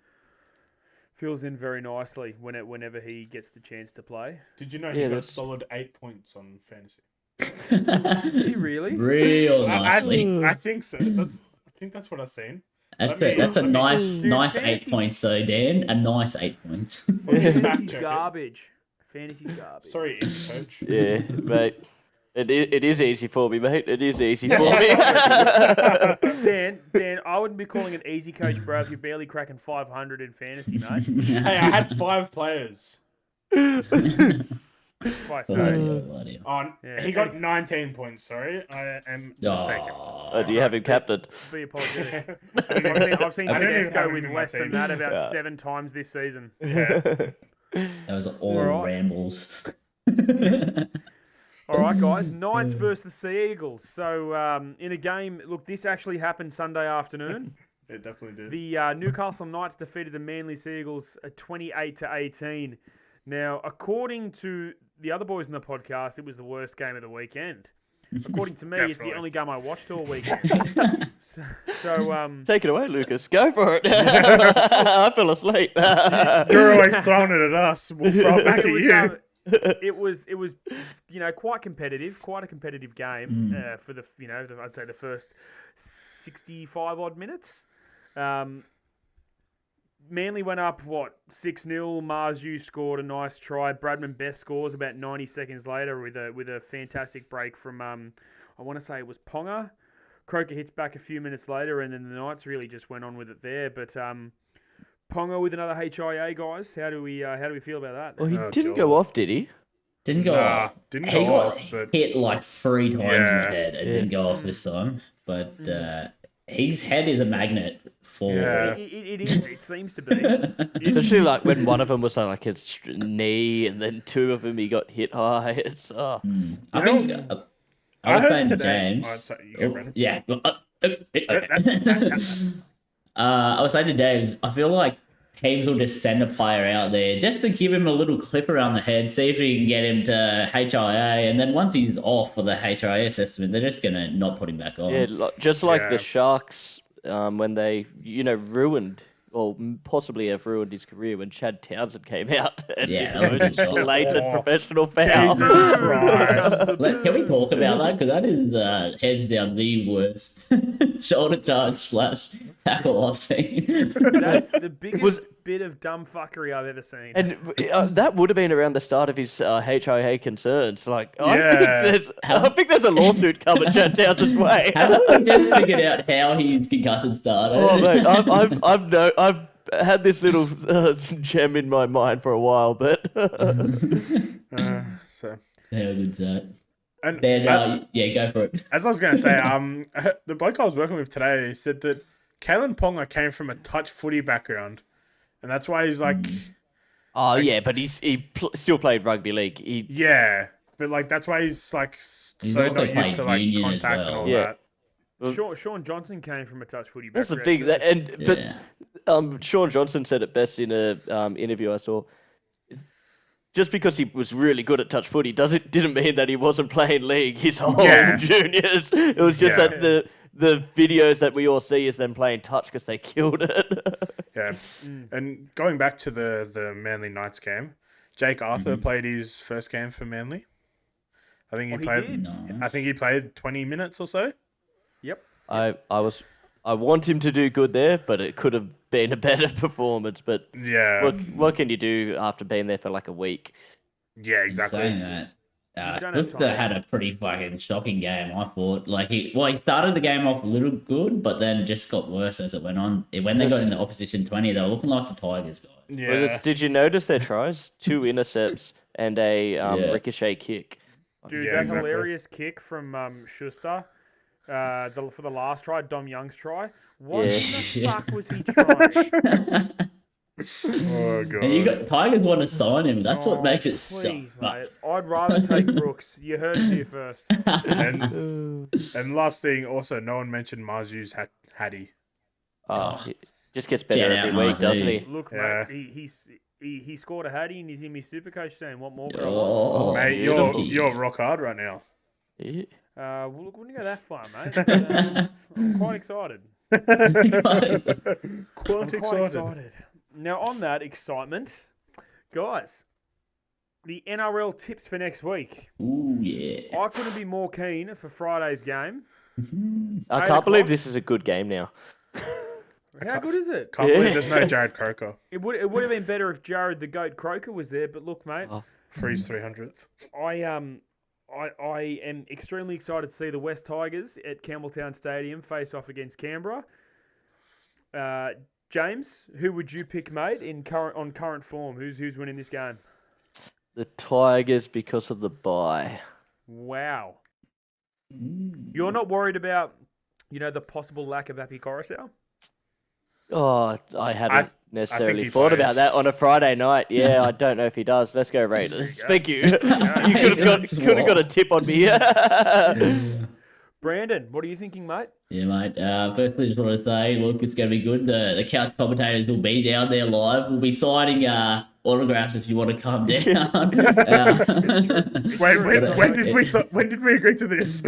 very nicely whenever he gets the chance to play. Did you know he Yeah, got a that's- solid 8 points on fantasy? Did he really? real nicely. I think so. I think that's what I've seen. That's Let me- a let me- nice Dude, 8 fantasy's- points though, Dan. A nice 8 points. Fantasy's Check it. garbage. Fantasy's garbage. Sorry, coach. Yeah, mate. It is easy for me, mate. It is easy for me. Dan, I wouldn't be calling it easy, Coach Bro, if you're barely cracking 500 in fantasy, mate. Hey, I had 5 players. If I say. Bloody hell. Yeah. He got 19 points. Sorry, I am mistaken. Oh, Do you have him captain? Be apologetic. I don't even- I've seen I don't even have Tedesco him with in my less than team. that about Yeah. 7 times this season. Yeah. that was all Alright. rambles. All right, guys. Knights versus the Sea Eagles. So, in a game, look, this actually happened Sunday afternoon. It definitely did. The Newcastle Knights defeated the Manly Sea Eagles 28-18. Now, according to the other boys in the podcast, it was the worst game of the weekend. According to me, it's the Definitely. only game I watched all weekend. so Take it away, Lucas. Go for it. I fell asleep. You're always throwing it at us. We'll throw it back at it was, you. it was quite competitive, quite a competitive game for the I'd say the first 65 odd minutes. Manly went up 6-0. Marzu scored a nice try. Bradman Best scores about 90 seconds later with a fantastic break from I want to say it was Ponga. Croker hits back a few minutes later, and then the Knights really just went on with it there. But Ponga with another HIA, guys. How do we feel about that? Well, he Oh, didn't God. go off, did he? Didn't go Nah, off. didn't He go got off, but hit like 3 times in Yeah. the head. It didn't go off this time. But his head is a magnet for... Yeah. It is. It seems to be. Especially like when one of them was on like his knee, and then 2 of them he got hit high. It's I You think... know, I was heard saying to today- James... Oh, sorry, you go, Brendan. yeah. I was saying to James, I feel like teams will just send a player out there just to give him a little clip around the head, see if we can get him to HIA, and then once he's off for the HIA assessment, they're just going to not put him back on. yeah, just like Yeah. the Sharks when they ruined or possibly have ruined his career when Chad Townsend came out. And Yeah, it that was a good shot. blatant Oh, professional foul. Jesus Christ. Can we talk about that? Because that is hands down the worst shoulder charge / tackle I've seen. That's the biggest bit of dumb fuckery I've ever seen. And that would have been around the start of his HIA concerns. Like, Yeah. I think there's a lawsuit coming Chad Townsend's way. Haven't we just figured out how his concussion started? Oh mate, I've had this little gem in my mind for a while, but So, How good's that? and Then, yeah, go for it. as I was going to say, the bloke I was working with today said that Kalen Ponga came from a touch footy background, and that's why he's like, oh yeah, but he still played rugby league. yeah, but like that's why he's like He's so also not used played to like union as contact and well. all Yeah. that. Sean Johnson came from a touch footy That's the background. thing. too. But Yeah. Sean Johnson said it best in a interview I saw. Just because he was really good at touch footy didn't mean that he wasn't playing league his whole Yeah. juniors. It was just Yeah. that the videos that we all see is them playing touch because they killed it. Yeah, and going back to the Manly Knights game, Jake Arthur played his first game for Manly. I think he Oh, he played. did? Nice. I think he played 20 minutes or so. Yep. I want him to do good there, but it could have been a better performance. But Yeah. what can you do after being there for like a week? Yeah, In saying exactly. that, You don't have Cook time. had a pretty fucking shocking game. I thought, like he started the game off a little good, but then just got worse as it went on. When they got in the opposition 20, they were looking like the Tigers guys. Yeah. Did you notice their tries? 2 intercepts and a Yeah. ricochet kick. Dude, Yeah, that exactly. hilarious kick from Schuster for the last try, Dom Young's try. What Yeah. in the fuck was he trying? Oh god. And you got Tigers want to sign him. That's what makes it please, suck. mate. I'd rather take Brooks. You heard it here first. And last thing, also, no one mentioned Marzu's Hattie. He just gets better Jet every out week, Marzu. doesn't he? Look, Yeah. mate, he scored a hattie and he's in my Supercoach team. What more could I want? Oh, Mate, you're rock hard right now. Yeah. Well, look, wouldn't go that far, mate. But, I'm quite excited. Quite excited. Now, on that excitement, guys, the NRL tips for next week. Ooh, yeah. I couldn't be more keen for Friday's game. I 8 can't believe o'clock. this is a good game now. How good is it? Can't believe there's no Jared Croker. It would have been better if Jared the Goat Croker was there, but look, mate, Oh. Freeze 300th. I am extremely excited to see the West Tigers at Campbelltown Stadium face off against Canberra. James, who would you pick, mate, on current form? Who's winning this game? The Tigers because of the bye. Wow. You're not worried about, the possible lack of Appy Coruscant? Oh, I hadn't necessarily he thought plays. about that on a Friday night. Yeah, I don't know if he does. Let's go Raiders. Thank you. You could have got a tip on me. Brandon, what are you thinking, mate? Yeah, mate. Firstly, just want to say, look, it's going to be good. The couch commentators will be down there live. We'll be signing autographs if you want to come down. When did we agree to this?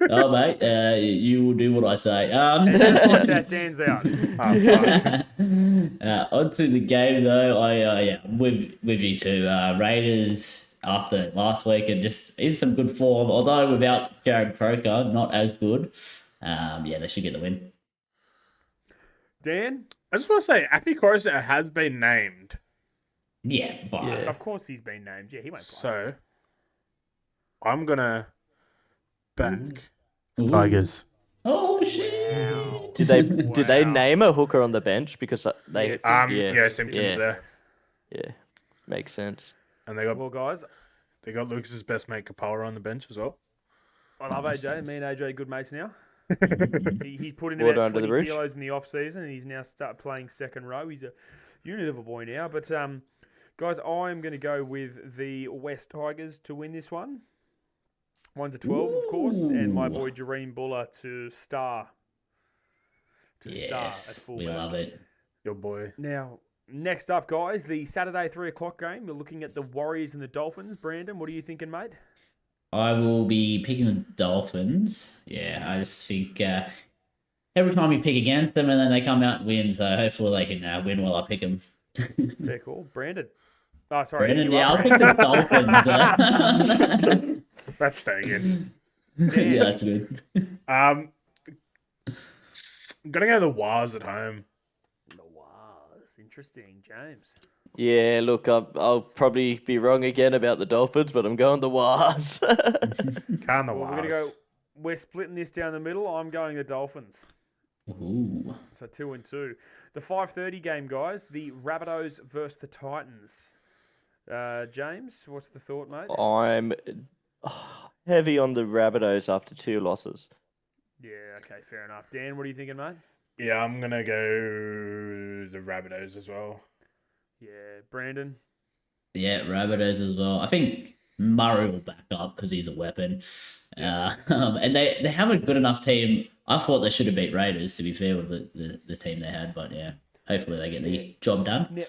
Oh, mate, you will do what I say. Just like that, Dan's out. Onto the game, though. With you two. Raiders after last week and just in some good form, although without Jared Croker, not as good. They should get the win. Dan? I just want to say, Appy Coruscant has been named. Yeah, but Yeah. Of course he's been named. Yeah, he won't play. So, I'm going to back Ooh. Tigers. Oh shit! Did they Wow. name a hooker on the bench because they? Yes. Simpkins Yeah. there. Yeah, makes sense. And they got Well, guys, Lucas's best mate Kapala on the bench as well. I love AJ. Me and AJ are good mates now. He put in Water about under the 20 bridge. kilos in the off season, and he's now start playing second row. He's a unit of a boy now. But guys, I'm going to go with the West Tigers to win this one. 1-12, of course, and my boy Jareem Buller to star. Star at Yes, fullback. we love it. Your boy. Now, next up, guys, the Saturday 3 o'clock game. We're looking at the Warriors and the Dolphins. Brandon, what are you thinking, mate? I will be picking the Dolphins. Yeah, I just think every time you pick against them and then they come out and win, so hopefully they can win while I pick them. Fair call. Brandon. Oh, sorry. Brandon, you yeah, are I'll pick the Dolphins. That's staying in. Yeah, that's good. I'm gonna go the Wars at home. The Wars. Interesting, James. Yeah, look, I'll probably be wrong again about the Dolphins, but I'm going the Wars. Can the Well, Wars? we're splitting this down the middle. I'm going the Dolphins. Ooh. So 2-2. The 5:30 game, guys. The Rabbitohs versus the Titans. James, what's the thought, mate? I'm heavy on the Rabbitohs after 2 losses. Yeah, okay, fair enough. Dan, what are you thinking, mate? Yeah, I'm gonna go the Rabbitohs as well. Yeah, Brandon. Yeah, Rabbitohs as well. I think Murray will back up because he's a weapon. And they have a good enough team. I thought they should have beat Raiders, to be fair, with the team they had. But yeah, hopefully they get the job done.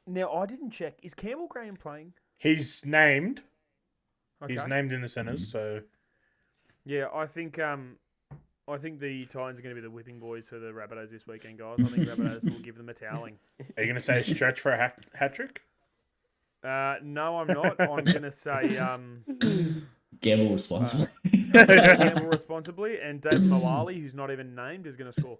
Now, I didn't check. Is Campbell Graham playing? He's named. Okay. He's named in the centres, so Yeah, I think the Titans are going to be the whipping boys for the Rabbitohs this weekend, guys. I think Rabbitohs will give them a toweling. are you gonna say stretch for a hat trick? No, I'm not. I'm going to say Gamble responsibly. Gamble responsibly, and David Malali, who's not even named, is going to score.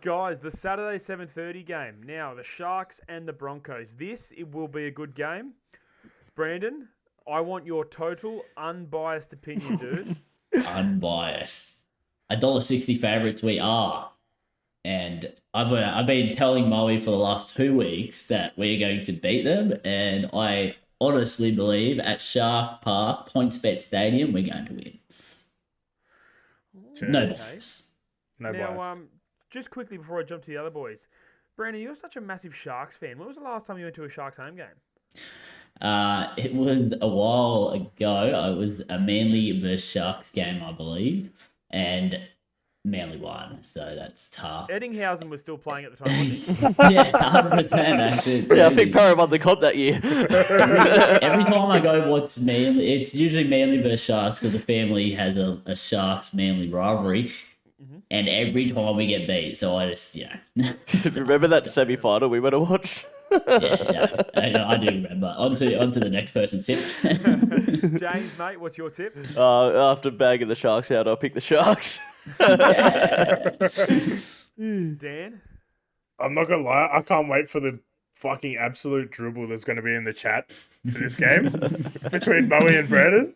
Guys, the Saturday 7:30 game. Now, the Sharks and the Broncos. It will be a good game. Brandon, I want your total unbiased opinion, dude. Unbiased. $1.60 favourites we are. And I've been telling Moe for the last 2 weeks that we're going to beat them, and I honestly believe at Shark Park, PointsBet Stadium, we're going to win. No Okay. bias. No Now, bias. just quickly before I jump to the other boys, Brandon, you're such a massive Sharks fan. When was the last time you went to a Sharks home game? It was a while ago. It was a Manly versus Sharks game, I believe, and Manly won, so that's tough. Eddinghausen was still playing at the time, wasn't he? Yeah, 100% actually. Yeah, I think Parramatta won the comp that year. Every time I go watch Manly, it's usually Manly versus Sharks because the family has a Sharks Manly rivalry, and every time we get beat, so I just Remember that semi-final we went to watch? I do remember. On to the next person's tip. James, mate, what's your tip? After bagging the Sharks out, I'll pick the Sharks. Dan? I'm not gonna lie, I can't wait for the fucking absolute dribble that's gonna be in the chat for this game between Bowie and Brandon.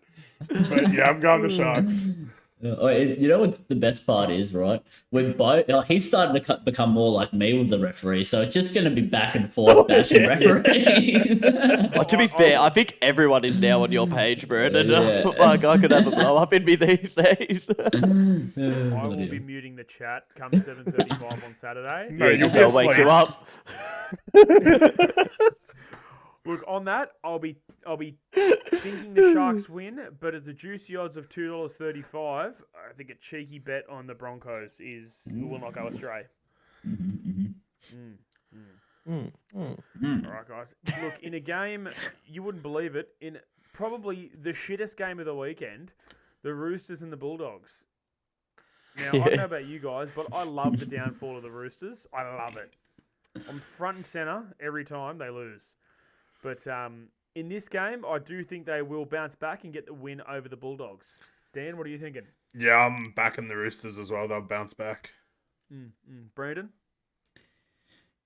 But yeah, I'm going the Sharks. You know what the best part is, right? We're both. He's starting to become more like me with the referee, so it's just going to be back and forth bashing referees. To be fair, I think everyone is now on your page, Brandon. Yeah. Like, I could have a blow up in me these days. I will be muting the chat come 7:35 on Saturday. No, you'll be I'll wake you up. Look, on that, I'll be thinking the Sharks win, but at the juicy odds of $2.35, I think a cheeky bet on the Broncos will not go astray. All right, guys. Look, in a game, you wouldn't believe it, in probably the shittest game of the weekend, the Roosters and the Bulldogs. Now, I don't know about you guys, but I love the downfall of the Roosters. I love it. I'm front and centre every time they lose. But in this game, I do think they will bounce back and get the win over the Bulldogs. Dan, what are you thinking? Yeah, I'm backing the Roosters as well. They'll bounce back. Brandon?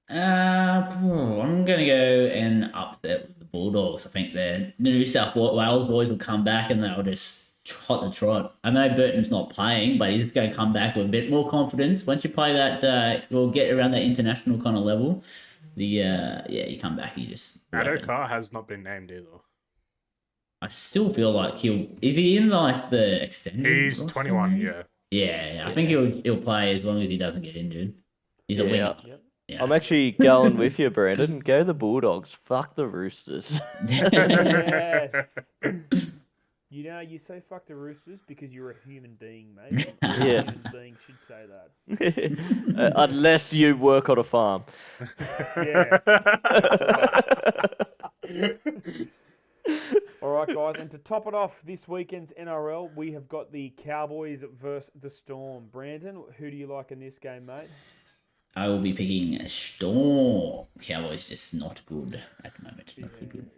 I'm going to go and upset with the Bulldogs. I think the New South Wales boys will come back and they'll just trot the trot. I know Burton's not playing, but he's going to come back with a bit more confidence. Once you play that, you'll get around that international kind of level. You come back, you just... Adokar has not been named either. I still feel like is he in like the extended? He's roster 21, maybe? yeah. Yeah. I think he'll play as long as he doesn't get injured. He's a winger. Yep. Yeah. I'm actually going with you, Brandon. Go the Bulldogs. Fuck the Roosters. Yes. You know, you say fuck the Roosters because you're a human being, mate. A human being should say that. Unless you work on a farm. Yeah. All right, guys, and to top it off, this weekend's NRL, we have got the Cowboys versus the Storm. Brandon, who do you like in this game, mate? I will be picking Storm. Cowboys just not good at the moment. Not good.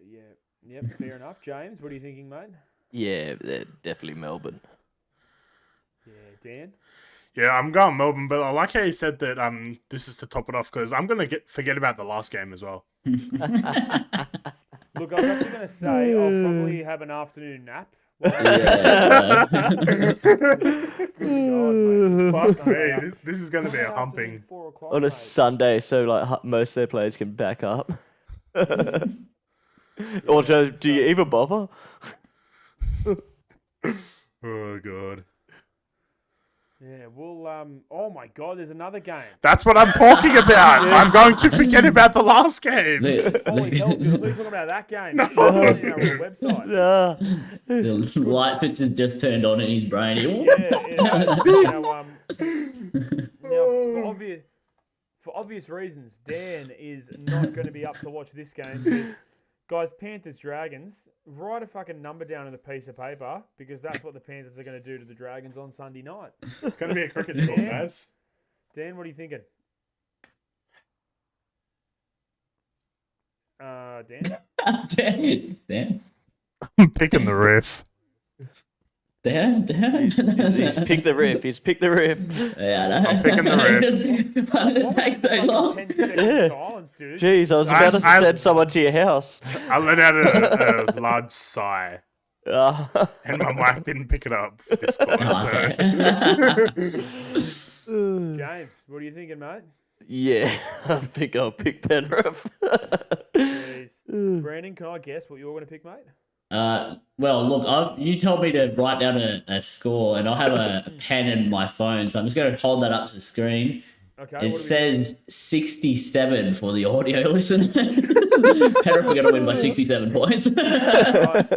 Yep, fair enough. James, what are you thinking, mate? Yeah, they're definitely Melbourne. Yeah, Dan? Yeah, I'm going Melbourne, but I like how you said that this is to top it off because I'm going to forget about the last game as well. Look, I was actually going to say I'll probably have an afternoon nap. Yeah. Good God, mate. Fuck me, this is going to be a humping. 4 o'clock, On a mate. Sunday, so like most of their players can back up. Or do you even bother? Oh, God. Yeah, well, oh my God, there's another game. That's what I'm talking about. I'm going to forget about the last game. Holy hell, dude, we're talking about that game. It's on our website. The light switch has just turned on in his brain. Now, for obvious reasons, Dan is not going to be up to watch this game because, guys, Panthers Dragons, write a fucking number down on a piece of paper because that's what the Panthers are going to do to the Dragons on Sunday night. It's going to be a cricket score, guys. Dan, what are you thinking? Dan? Dan? I'm picking the riff. Damn. He's picked the riff. He's picked the riff. Yeah, I know. I'm picking the riff. Why did it What take was so the long? fucking 10-second Yeah. silence, dude? Jeez, I was about to I- send someone to your house. I let out a large sigh, Uh, and my mic didn't pick it up for Discord. Oh, So okay. James, what are you thinking, mate? yeah, I'll pick Penrith. Jeez. Brandon, can I guess what you're going to pick, mate? Well, look, you told me to write down a score, and I have a pen in my phone, so I'm just going to hold that up to the screen. Okay. It says 67 for the audio listener. Penrith are going to win by 67 points. Right.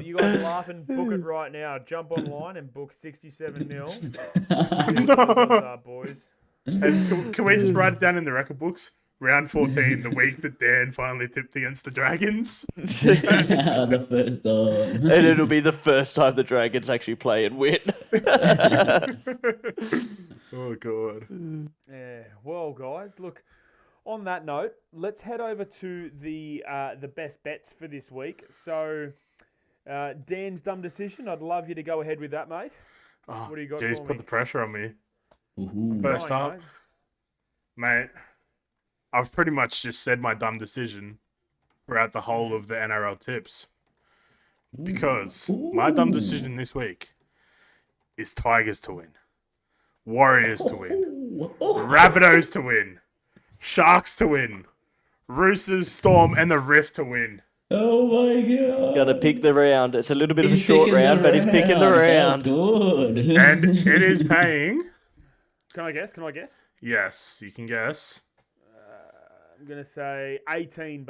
You guys laughing, book it right now. Jump online and book 67-0. Boys. and can we just write it down in the record books? Round 14, the week that Dan finally tipped against the Dragons. The first time. And it'll be the first time the Dragons actually play and win. Oh, God. Yeah. Well, guys, look. On that note, let's head over to the best bets for this week. So, Dan's dumb decision. I'd love you to go ahead with that, mate. Oh, What do you got Jeez, for put me? the pressure on me. Ooh. First Fine, up, mate, I've pretty much just said my dumb decision throughout the whole of the NRL tips. Because my dumb decision this week is Tigers to win, Warriors to win, Rabbitohs to win, Sharks to win, Roosters, Storm, and the Rift to win. Oh my god. Gonna pick the round. It's a little bit of a He's short picking the round, but he's picking the round. Oh, good. And it is paying. Can I guess? Yes, you can guess. I'm going to say $18.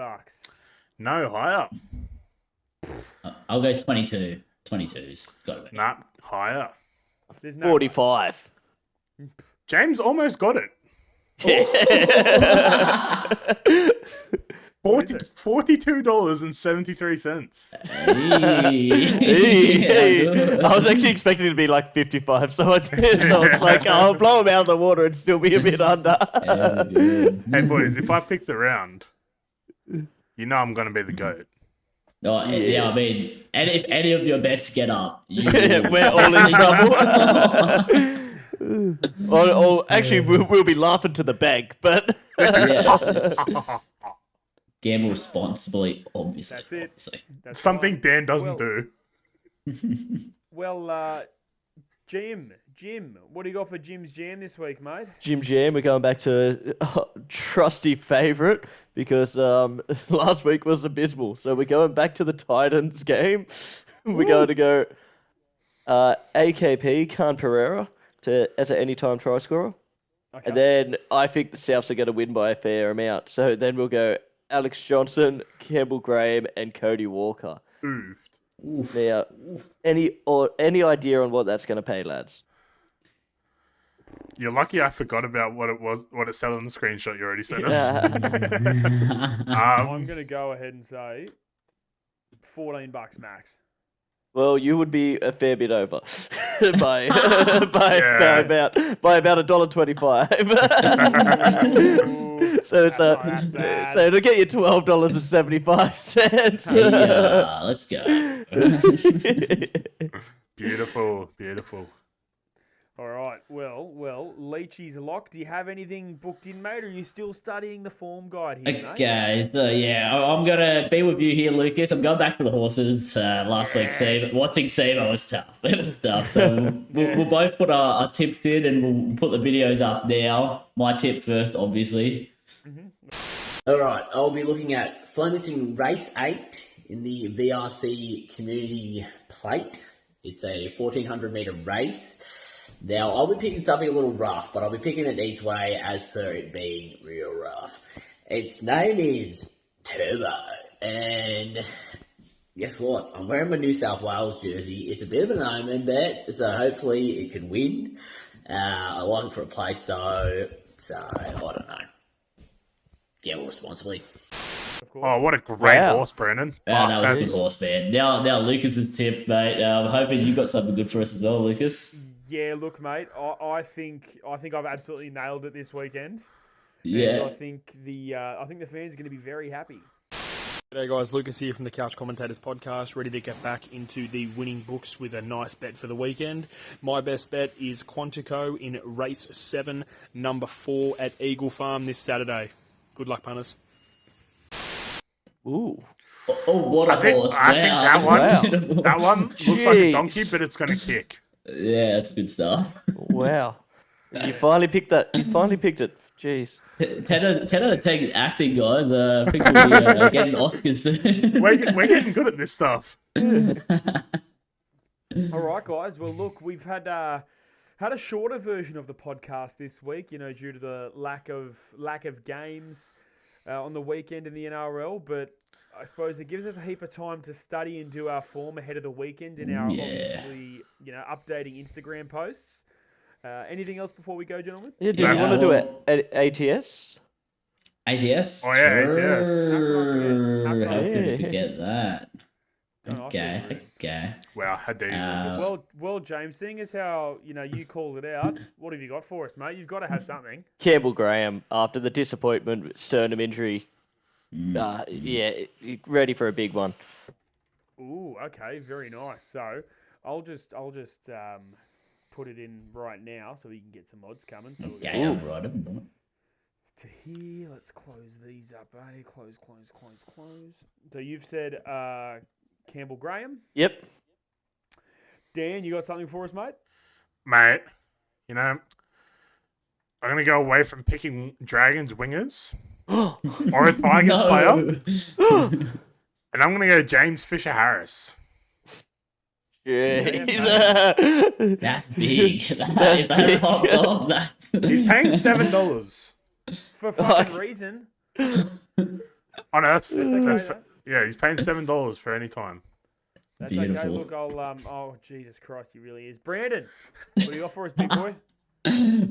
No, higher. I'll go 22. 22's got to be. Nah, higher. There's no 45. James almost got it. What is it? $42.73. Hey. I was actually expecting it to be like 55, so I did. I was like, I'll blow him out of the water and still be a bit under. Yeah, good. Hey boys, if I pick the round, you know I'm gonna be the GOAT. Oh, yeah, I mean, and if any of your bets get up, you We're all in trouble. or actually, we'll be laughing to the bank, but Yes. Gamble responsibly, obviously. That's it. Obviously. That's Something fine. Dan doesn't Well- do. Well, Jim, what do you got for Jim's Jam this week, mate? Jim Jam, we're going back to trusty favourite because last week was abysmal. So we're going back to the Titans game. We're going to go AKP, Khan Pereira, as an anytime try scorer. Okay. And then I think the Souths are going to win by a fair amount. So then we'll go Alex Johnson, Campbell Graham, and Cody Walker. Ooh. Oof. Now, any idea on what that's going to pay, lads? You're lucky I forgot about what it said on the screenshot you already sent us. I'm going to go ahead and say $14 max. Well, you would be a fair bit over by Yeah. about $1.25. So it's That's not that bad. so it'll get you $12.75. Hey, let's go. Beautiful, beautiful. All right. Well, Leachy's locked. Do you have anything booked in, mate? Or are you still studying the form guide here, mate? Okay, so yeah, I'm gonna be with you here, Lucas. I'm going back to the horses. Last week, watching Seamer was tough. It was tough. So we'll both put our tips in, and we'll put the videos up now. My tip first, obviously. All right, I'll be looking at Flemington Race 8 in the VRC Community Plate. It's a 1,400 metre race. Now, I'll be picking something a little rough, but I'll be picking it each way as per it being real rough. Its name is Turbo, and guess what? I'm wearing my New South Wales jersey. It's a bit of an omen bet, so hopefully it can win. I like it for a place, though, so I don't know. Gamble responsibly. Of course. Oh, what a great Wow. horse, Brandon. That was a That's- good horse, man. Now Lucas's tip, mate. I'm hoping you got something good for us as well, Lucas. Yeah, look, mate. I think I've absolutely nailed it this weekend. And Yeah. I think the fans are going to be very happy. G'day guys, Lucas here from the Couch Commentators podcast, ready to get back into the winning books with a nice bet for the weekend. My best bet is Quantico in race 7, number 4 at Eagle Farm this Saturday. Good luck, punters. Ooh. Oh, what a horse! I think that one, Wow. that one looks like a donkey, Jeez. but it's going to kick. Yeah, that's good stuff. Wow. You finally picked that. You finally picked it. Jeez. Tenor taking acting, guys. I think we'll be getting Oscars soon. We're getting good at this stuff. All right, guys. Well, look, we've had a shorter version of the podcast this week, due to the lack of games on the weekend in the NRL, but I suppose it gives us a heap of time to study and do our form ahead of the weekend in our obviously, updating Instagram posts. Anything else before we go, gentlemen? Yeah, do you want to do it ATS? ATS? Oh, yeah, ATS. Sure. How can I How can I forget? forget that? Don't I Okay, feel okay. Wow, how dare you, Lucas? Well, James, seeing as how, you called it out, what have you got for us, mate? You've got to have something. Campbell Graham, after the disappointment with sternum injury, ready for a big one. Ooh, okay, very nice. So I'll just put it in right now so we can get some odds coming. So we'll Okay, go I'm right. to here. Let's close these up, eh? Close. So you've said Campbell Graham. Yep. Dan, you got something for us, mate? Mate, I'm going to go away from picking Dragons wingers or a Tigers player, and I'm going to go James Fisher-Harris. Jeez. That's big. If that pops off, that's... He's paying $7. For fucking reason. Oh, no, that's okay, yeah, he's paying $7 for any time. That's Beautiful. okay. Look, oh, Jesus Christ, he really is. Brandon, what do you got for us, big boy?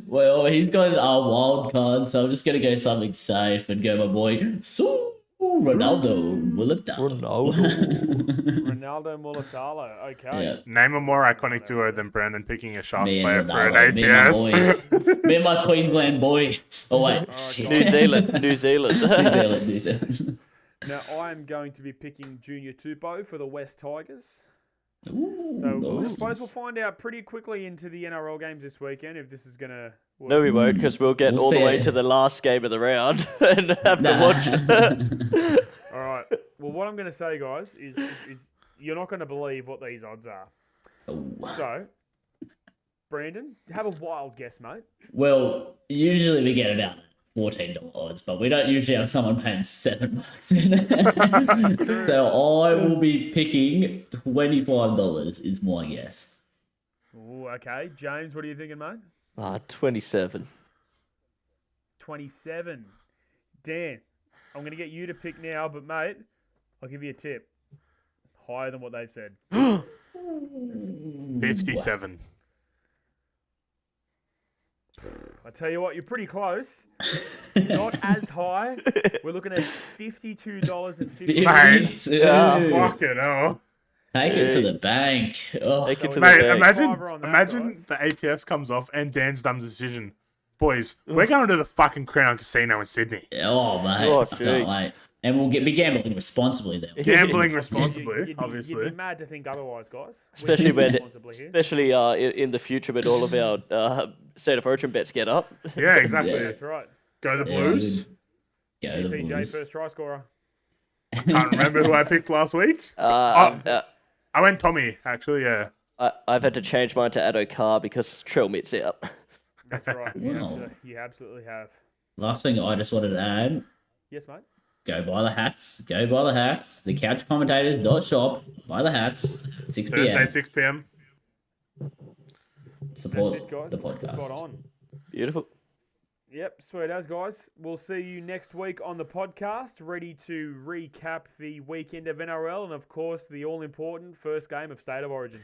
Well, he's got a wild card, so I'm just going to go something safe and go my boy, Ronaldo Mulatalo. Ronaldo Mulatalo. Okay. Yeah. Name a more iconic duo than Brandon picking a Sharks Me player and for an Ronaldo, ATS. me and my Queensland boy. Oh, wait. Oh, New Zealand. New Zealand. Now, I'm going to be picking Junior Tupou for the West Tigers. Ooh, So I nice. suppose we'll find out pretty quickly into the NRL games this weekend if this is going to work. No, we won't, because we'll get We'll all the see way it. to the last game of the round and have to watch it. All right. Well, what I'm going to say, guys, is you're not going to believe what these odds are. Ooh. So, Brandon, have a wild guess, mate. Well, usually we get about $14 odds, but we don't usually have someone paying $7 in it. So I will be picking $25 is my guess. Ooh, okay. James, what are you thinking, mate? 27. 27. Dan, I'm going to get you to pick now, but, mate, I'll give you a tip. Higher than what they've said. 57. I tell you what, you're pretty close. Not as high. We're looking at $52.50. Mate. Fucking hell. Take it to the bank. Oh, Take it to Mate, the bank. imagine Fiver on that, imagine guys. the ATS comes off and Dan's dumb decision. Boys, we're going to the fucking Crown Casino in Sydney. oh mate. Oh, I can't jeez. wait. And we'll be gambling responsibly then. Gambling You'd responsibly, be obviously. mad to think otherwise, guys. Especially We're when- responsibly here. Especially in the future when all of our State of Origin bets get up. Yeah, exactly. That's right. Go the Yeah, Blues. Go the PJ, Blues. first try scorer. Can't remember who I picked last week. I went Tommy, actually, yeah. I've had to change mine to Addo Carr because Trelmit's out. That's right. Wow. You absolutely have. Last thing I just wanted to add, Yes, mate. go buy the hats. Go buy the hats. The couchcommentators.shop. Buy the hats. 6 Thursday, p.m. 6 p.m. Support That's it, guys. the podcast. Spot on. Beautiful. Yep, sweet as, guys. We'll see you next week on the podcast, ready to recap the weekend of NRL and, of course, the all-important first game of State of Origin.